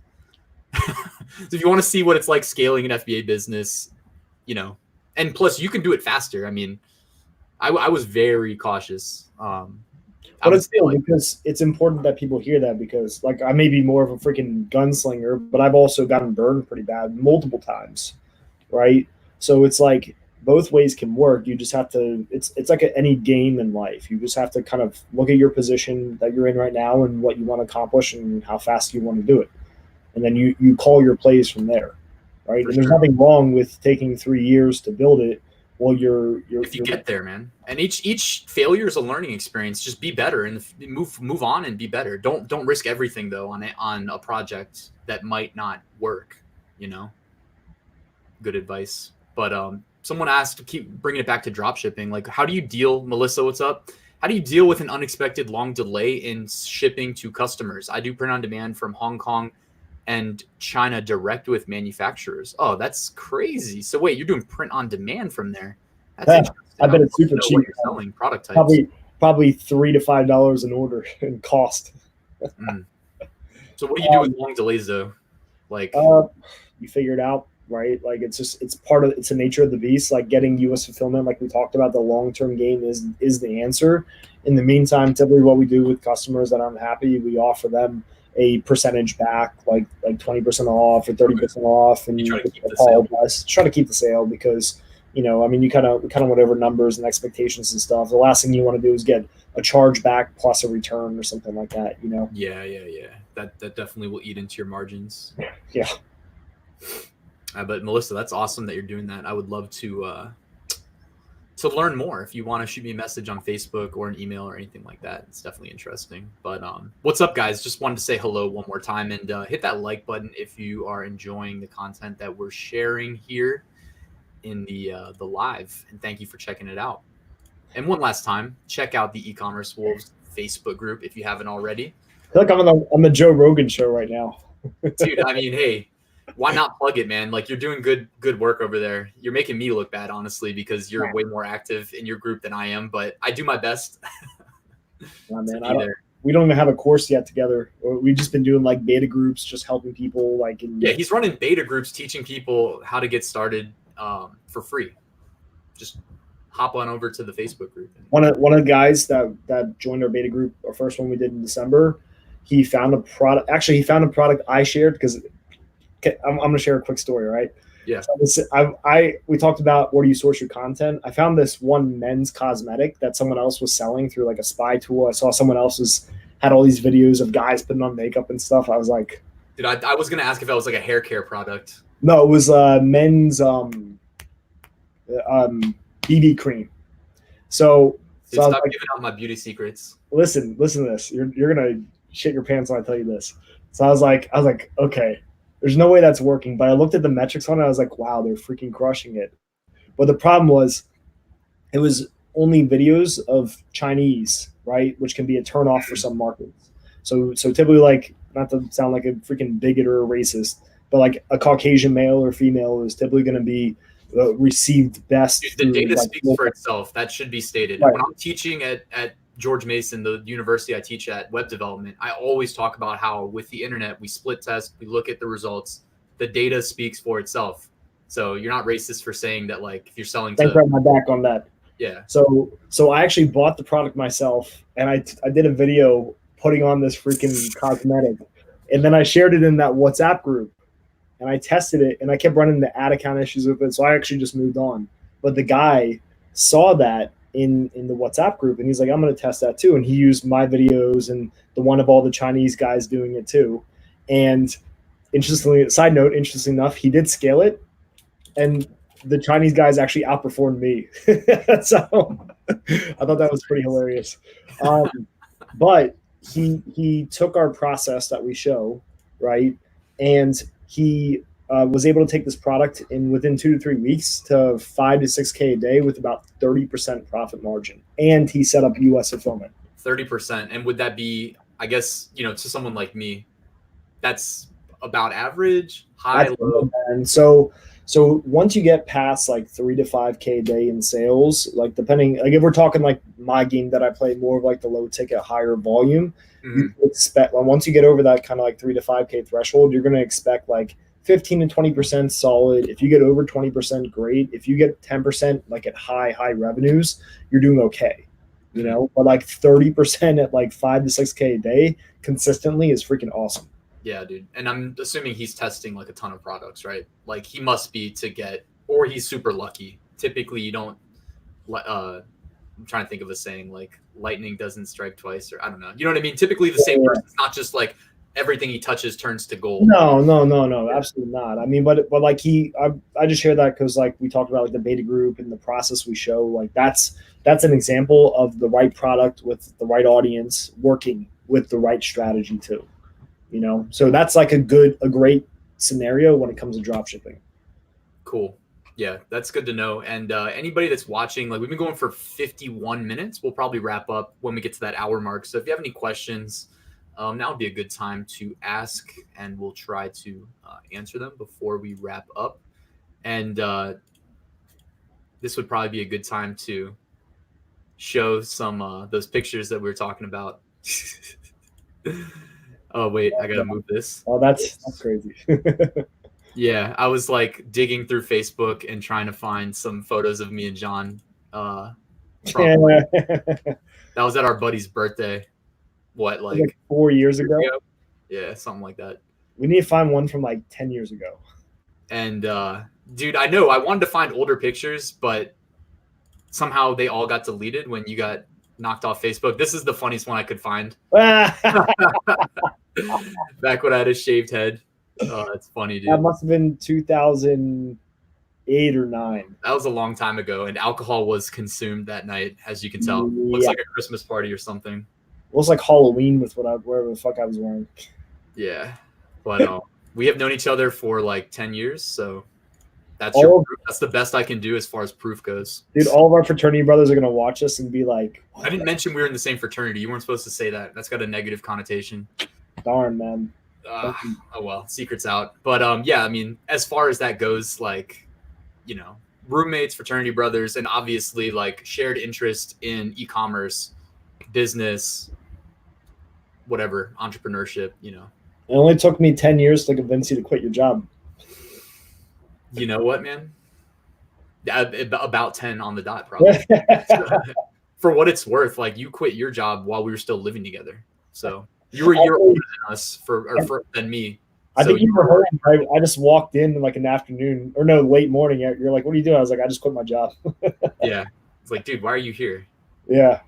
if you want to see what it's like scaling an FBA business, you know, and plus you can do it faster. I mean, I was very cautious. But it's cool because it's important that people hear that, because like I may be more of a freaking gunslinger, but I've also gotten burned pretty bad multiple times, right? So it's like both ways can work. You just have to. It's like any game in life. You just have to kind of look at your position that you're in right now and what you want to accomplish and how fast you want to do it, and then you call your plays from there, right? And there's nothing wrong with taking 3 years to build it. Well, if you get there, man, and each failure is a learning experience. Just be better and move on and be better. Don't risk everything though on a project that might not work. You know, good advice. But someone asked to keep bringing it back to drop shipping. Like, how do you deal, Melissa? What's up? How do you deal with an unexpected long delay in shipping to customers? I do print on demand from Hong Kong and China direct with manufacturers. Oh, that's crazy. So wait, you're doing print on demand from there? That's interesting. I bet it's super cheap. What you're selling product types. Probably $3 to $5 an order in cost. So what do you do with long delays though? Like you figure it out, right? Like it's the nature of the beast. Like getting US fulfillment, like we talked about, the long-term game is the answer. In the meantime, typically what we do with customers that aren't happy, we offer them a percentage back, like 20% off or 30% off, and try to keep the sale. Try to keep the sale because, you know, I mean, you kind of whatever numbers and expectations and stuff. The last thing you want to do is get a charge back plus a return or something like that, you know? Yeah. That definitely will eat into your margins. Yeah. But Melissa, that's awesome that you're doing that. I would love to learn more. If you want to shoot me a message on Facebook or an email or anything like that, it's definitely interesting. But what's up, guys? Just wanted to say hello one more time and hit that like button if you are enjoying the content that we're sharing here in the live. And thank you for checking it out. And one last time, check out the ECommerce Wolves Facebook group if you haven't already. I feel like I'm on the Joe Rogan show right now. Dude, I mean, hey, why not plug it, man? Like, you're doing good work over there. You're making me look bad, honestly, because you're way more active in your group than I am, but I do my best. Man, we don't even have a course yet together. We've just been doing like beta groups, just helping people yeah, he's running beta groups, teaching people how to get started for free. Just hop on over to the Facebook group. One of the guys that joined our beta group, our first one we did in December, he found a product. Actually, he found a product I shared because I'm going to share a quick story, right? Yeah. So we talked about where do you source your content. I found this one men's cosmetic that someone else was selling through like a spy tool. I saw someone else had all these videos of guys putting on makeup and stuff. I was like, dude, I was going to ask if that was like a hair care product. No, it was men's BB cream. So stop giving out my beauty secrets. Listen to this. You're gonna shit your pants when I tell you this. So I was like, okay, there's no way that's working. But I looked at the metrics on it. I was like, wow, they're freaking crushing it. But the problem was, it was only videos of Chinese, right, which can be a turnoff for some markets. So typically, like, not to sound like a freaking bigot or a racist, but like a Caucasian male or female is typically going to be received best. Dude, the data speaks for itself. That should be stated. Right. When I'm teaching at George Mason, the university I teach at, web development, I always talk about how with the internet, we split test, we look at the results. The data speaks for itself. So you're not racist for saying that, like, if you're selling Thanks for my back on that. Yeah. So I actually bought the product myself, and I did a video putting on this freaking cosmetic, and then I shared it in that WhatsApp group. And I tested it, and I kept running the ad account issues with it, so I actually just moved on. But the guy saw that in the WhatsApp group, and he's like, I'm going to test that too. And he used my videos and the one of all the Chinese guys doing it too. And interestingly enough, he did scale it, and the Chinese guys actually outperformed me. So I thought that was pretty hilarious. But he took our process that we show, right, and he was able to take this product in within 2 to 3 weeks to 5 to 6K a day with about 30% profit margin, and he set up U.S. fulfillment. 30%, and would that be? I guess to someone like me, that's about average, high, That's low. and so once you get past like 3 to 5K a day in sales, like depending, like if we're talking like my game that I play, more of like the low ticket, higher volume, you expect, well, once you get over that kind of like 3 to 5K threshold, you're going to expect like 15 to 20% solid. If you get over 20%, great. If you get 10% like at high revenues, you're doing okay. But like 30% at like 5 to 6K a day consistently is freaking awesome. Yeah, dude. And I'm assuming he's testing like a ton of products, right? Like he must be to get, or he's super lucky. Typically, you don't. I'm trying to think of a saying like lightning doesn't strike twice, or I don't know. You know what I mean? Typically, the same person's not just like everything he touches turns to gold. No, absolutely not. I mean, but like I just share that because like we talked about like the beta group and the process we show. Like that's an example of the right product with the right audience working with the right strategy too. So that's like a great scenario when it comes to drop shipping. Cool. Yeah, that's good to know. And anybody that's watching, like we've been going for 51 minutes. We'll probably wrap up when we get to that hour mark. So if you have any questions, now would be a good time to ask, and we'll try to answer them before we wrap up. And this would probably be a good time to show some those pictures that we were talking about. Oh wait, I gotta move this. Oh, that's crazy. Yeah, I was like digging through Facebook and trying to find some photos of me and John. That was at our buddy's birthday. What, like 4 years ago? Yeah, something like that. We need to find one from like 10 years ago. And dude, I know I wanted to find older pictures, but somehow they all got deleted when you got knocked off Facebook. This is the funniest one I could find. Back when I had a shaved head. Oh, that's funny, dude. That must have been 2008 or 9. That was a long time ago, and alcohol was consumed that night, as you can tell. Yeah. Looks like a Christmas party or something. It was like Halloween with whatever the fuck I was wearing. Yeah, but we have known each other for like 10 years, so that's that's the best I can do as far as proof goes. Dude, all of our fraternity brothers are gonna watch us and be like, I didn't mention we were in the same fraternity. You weren't supposed to say that. That's got a negative connotation. Darn, man. Oh well, secret's out. But yeah, I mean, as far as that goes, like, roommates, fraternity brothers, and obviously like shared interest in e-commerce, business, whatever, entrepreneurship. It only took me 10 years to convince you to quit your job. You know what, man? About 10 on the dot, probably. For what it's worth, like you quit your job while we were still living together. So you were a year older than us than me. I think you were home, right? I just walked in like an afternoon or no, late morning. You're like, what are you doing? I was like, I just quit my job. Yeah. It's like, dude, why are you here? Yeah.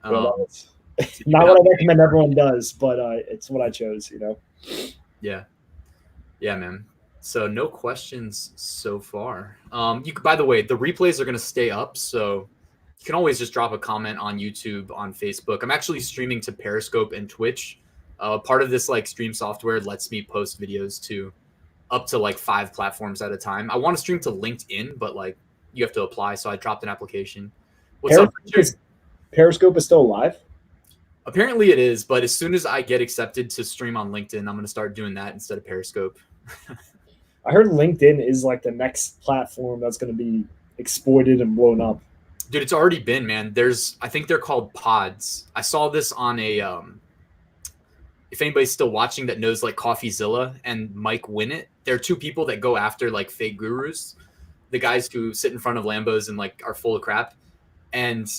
Not what I recommend everyone does, but it's what I chose, Yeah. Yeah, man. So no questions so far. By the way, the replays are going to stay up, so you can always just drop a comment on YouTube, on Facebook. I'm actually streaming to Periscope and Twitch. Part of this like stream software lets me post videos to up to like 5 platforms at a time. I want to stream to LinkedIn, but like you have to apply, so I dropped an application. What's up, Richard? Periscope is still alive? Apparently it is, but as soon as I get accepted to stream on LinkedIn, I'm going to start doing that instead of Periscope. I heard LinkedIn is like the next platform that's going to be exploited and blown up. Dude, it's already been, man. I think they're called pods. I saw this on a, if anybody's still watching that knows like CoffeeZilla and Mike Winnett, they're 2 people that go after like fake gurus, the guys who sit in front of Lambos and like are full of crap. And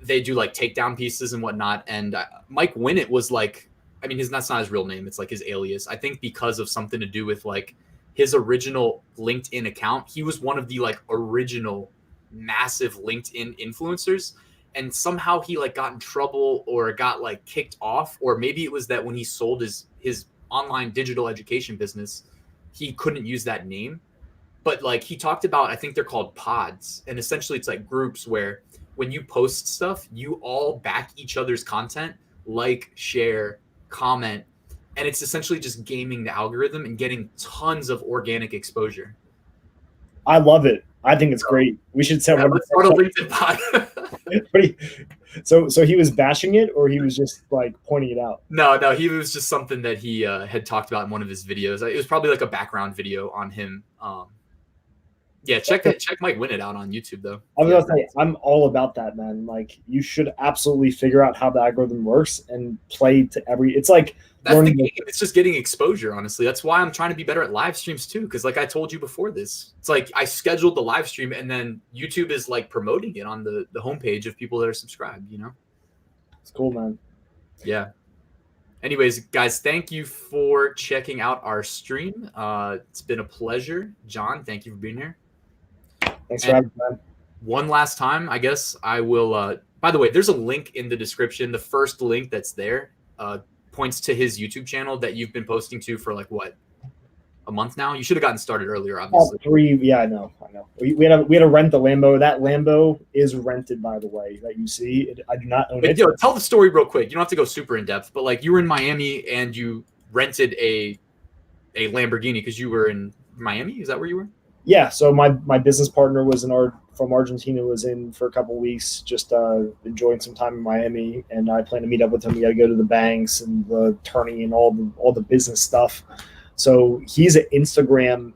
they do like takedown pieces and whatnot. And Mike Winnett was like, I mean, that's not his real name. It's like his alias. I think because of something to do with like his original LinkedIn account, he was one of the like original massive LinkedIn influencers. And somehow he like got in trouble or got like kicked off, or maybe it was that when he sold his online digital education business, he couldn't use that name. But like he talked about, I think they're called pods. And essentially it's like groups where when you post stuff, you all back each other's content, like, share, comment. and it's essentially just gaming the algorithm and getting tons of organic exposure. I love it. I think it's great. We should set one. Let's start a LinkedIn pod. So he was bashing it, or he was just like pointing it out? No, he was just something that he had talked about in one of his videos. It was probably like a background video on him. Yeah, check Mike Win it out on YouTube though. I was gonna say, I'm all about that, man. Like, you should absolutely figure out how the algorithm works and play to every. It's like that's the game. It's just getting exposure, honestly. That's why I'm trying to be better at live streams too. Because like I told you before this, it's like I scheduled the live stream and then YouTube is like promoting it on the homepage of people that are subscribed. You know, it's cool, man. Yeah. Anyways, guys, thank you for checking out our stream. It's been a pleasure. John, thank you for being here. Thanks for having me, man. One last time, I guess I will. By the way, there's a link in the description. The first link that's there points to his YouTube channel that you've been posting to for like what, a month now? You should have gotten started earlier, obviously. 3, yeah, I know. We had to rent the Lambo. That Lambo is rented, by the way, that you see. I do not own it. Yo, tell the story real quick. You don't have to go super in depth, but like you were in Miami and you rented a Lamborghini because you were in Miami. Is that where you were? Yeah. So my business partner was from Argentina, was in for a couple of weeks, just enjoying some time in Miami, and I plan to meet up with him. We got to go to the banks and the attorney and all the business stuff. So he's an Instagram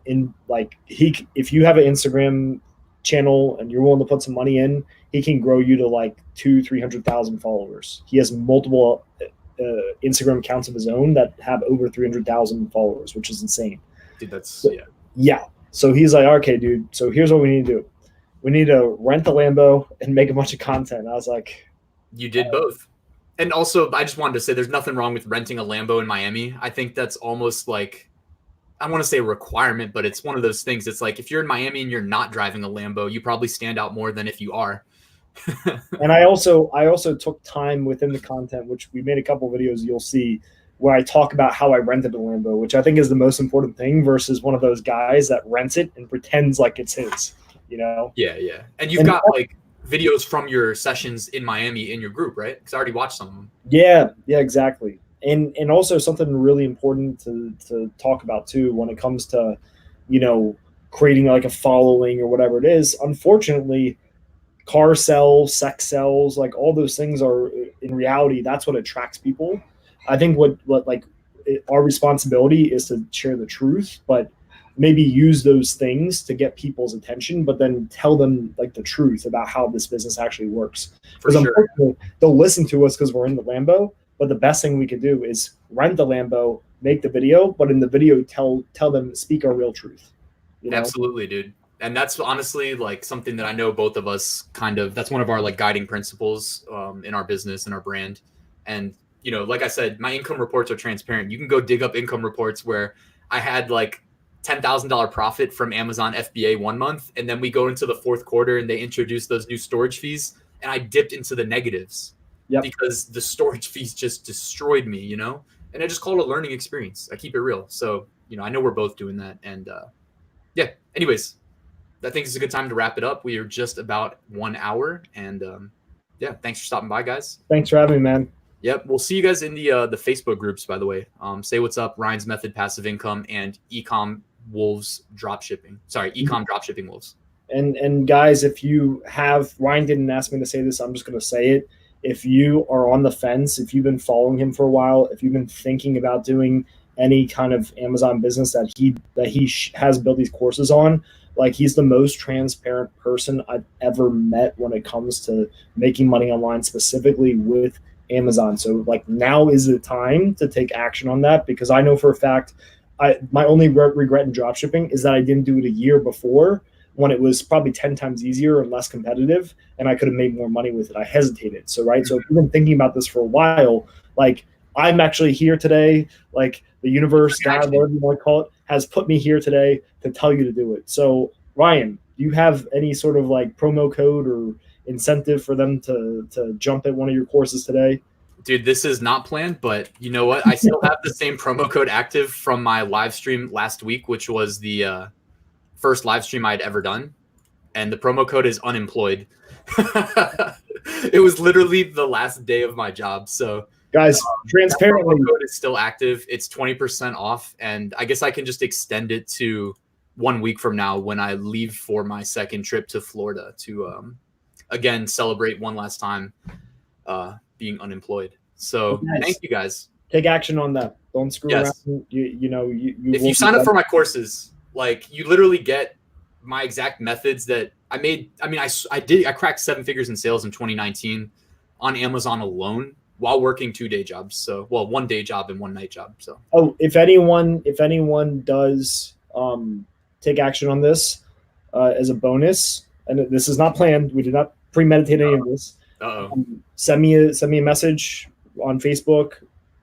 if you have an Instagram channel and you're willing to put some money in, he can grow you to like 200,000-300,000 followers. He has multiple Instagram accounts of his own that have over 300,000 followers, which is insane. Dude, that's yeah. So he's like, okay, dude. So here's what we need to do. We need to rent the Lambo and make a bunch of content. And I was like, you did both. And also, I just wanted to say there's nothing wrong with renting a Lambo in Miami. I think that's almost like, I want to say a requirement, but it's one of those things. It's like if you're in Miami and you're not driving a Lambo, you probably stand out more than if you are. And I also took time within the content, which we made a couple of videos you'll see, where I talk about how I rented a Lambo, which I think is the most important thing versus one of those guys that rents it and pretends like it's his, you know? Yeah. And you've got like videos from your sessions in Miami in your group, right? Because I already watched some of them. Yeah, exactly. And also something really important to talk about too when it comes to, creating like a following or whatever it is. Unfortunately, car sells, sex sells, like all those things are, in reality, that's what attracts people. I think what our responsibility is to share the truth, but maybe use those things to get people's attention, but then tell them like the truth about how this business actually works. Because unfortunately, they'll listen to us because we're in the Lambo, but the best thing we could do is rent the Lambo, make the video, but in the video tell them, speak our real truth. Absolutely, dude. And that's honestly like something that I know both of us that's one of our like guiding principles in our business and our brand. And like I said, my income reports are transparent. You can go dig up income reports where I had like $10,000 profit from Amazon FBA 1 month. And then we go into the fourth quarter and they introduce those new storage fees. And I dipped into the negatives because the storage fees just destroyed me, and I just call it a learning experience. I keep it real. So, I know we're both doing that. And anyways, I think it's a good time to wrap it up. We are just about 1 hour. And thanks for stopping by, guys. Thanks for having me, man. Yep. We'll see you guys in the Facebook groups, by the way. Say what's up, Ryan's Method Passive Income and Ecom Wolves Dropshipping. Sorry, Ecom Dropshipping Wolves. And guys, if you have, Ryan didn't ask me to say this, I'm just going to say it. If you are on the fence, if you've been following him for a while, if you've been thinking about doing any kind of Amazon business that he has built these courses on, like, he's the most transparent person I've ever met when it comes to making money online, specifically with Amazon. So like, now is the time to take action on that, because I know for a fact, my only regret in dropshipping is that I didn't do it a year before, when it was probably 10 times easier and less competitive, and I could have made more money with it. I hesitated. So if you've been thinking about this for a while, like, I'm actually here today, like the universe, God, whatever you want to call it, has put me here today to tell you to do it. So Ryan, do you have any sort of like promo code or incentive for them to jump at one of your courses today? Dude, this is not planned, but you know what? I still have the same promo code active from my live stream last week, which was the first live stream I'd ever done. And the promo code is unemployed. It was literally the last day of my job. So Guys, transparently, promo code is still active. It's 20% off, and I guess I can just extend it to 1 week from now when I leave for my second trip to Florida to again celebrate one last time being unemployed. So thank you guys. Take action on that. Don't screw Yes. around. If you sign up for my courses, like you literally get my exact methods that I made. I mean, I cracked 7 figures in sales in 2019 on Amazon alone while working 2 day jobs. So, well, 1 day job and 1 night job. So, if anyone does take action on this as a bonus, and this is not planned, we did not premeditate any of this. Send me a message on Facebook,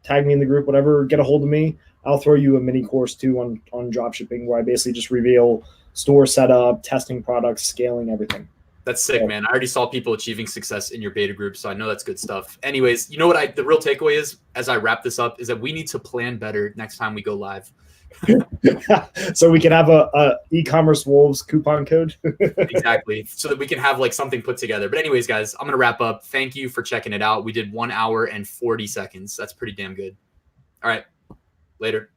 tag me in the group, whatever. Get a hold of me. I'll throw you a mini course too on dropshipping, where I basically just reveal store setup, testing products, scaling everything. That's sick, man. I already saw people achieving success in your beta group, so I know that's good stuff. Anyways, you know what the real takeaway is as I wrap this up is that we need to plan better next time we go live. So we can have a ECommerce Wolves coupon code. Exactly. So that we can have like something put together. But anyways, guys, I'm going to wrap up. Thank you for checking it out. We did 1 hour and 40 seconds. That's pretty damn good. All right. Later.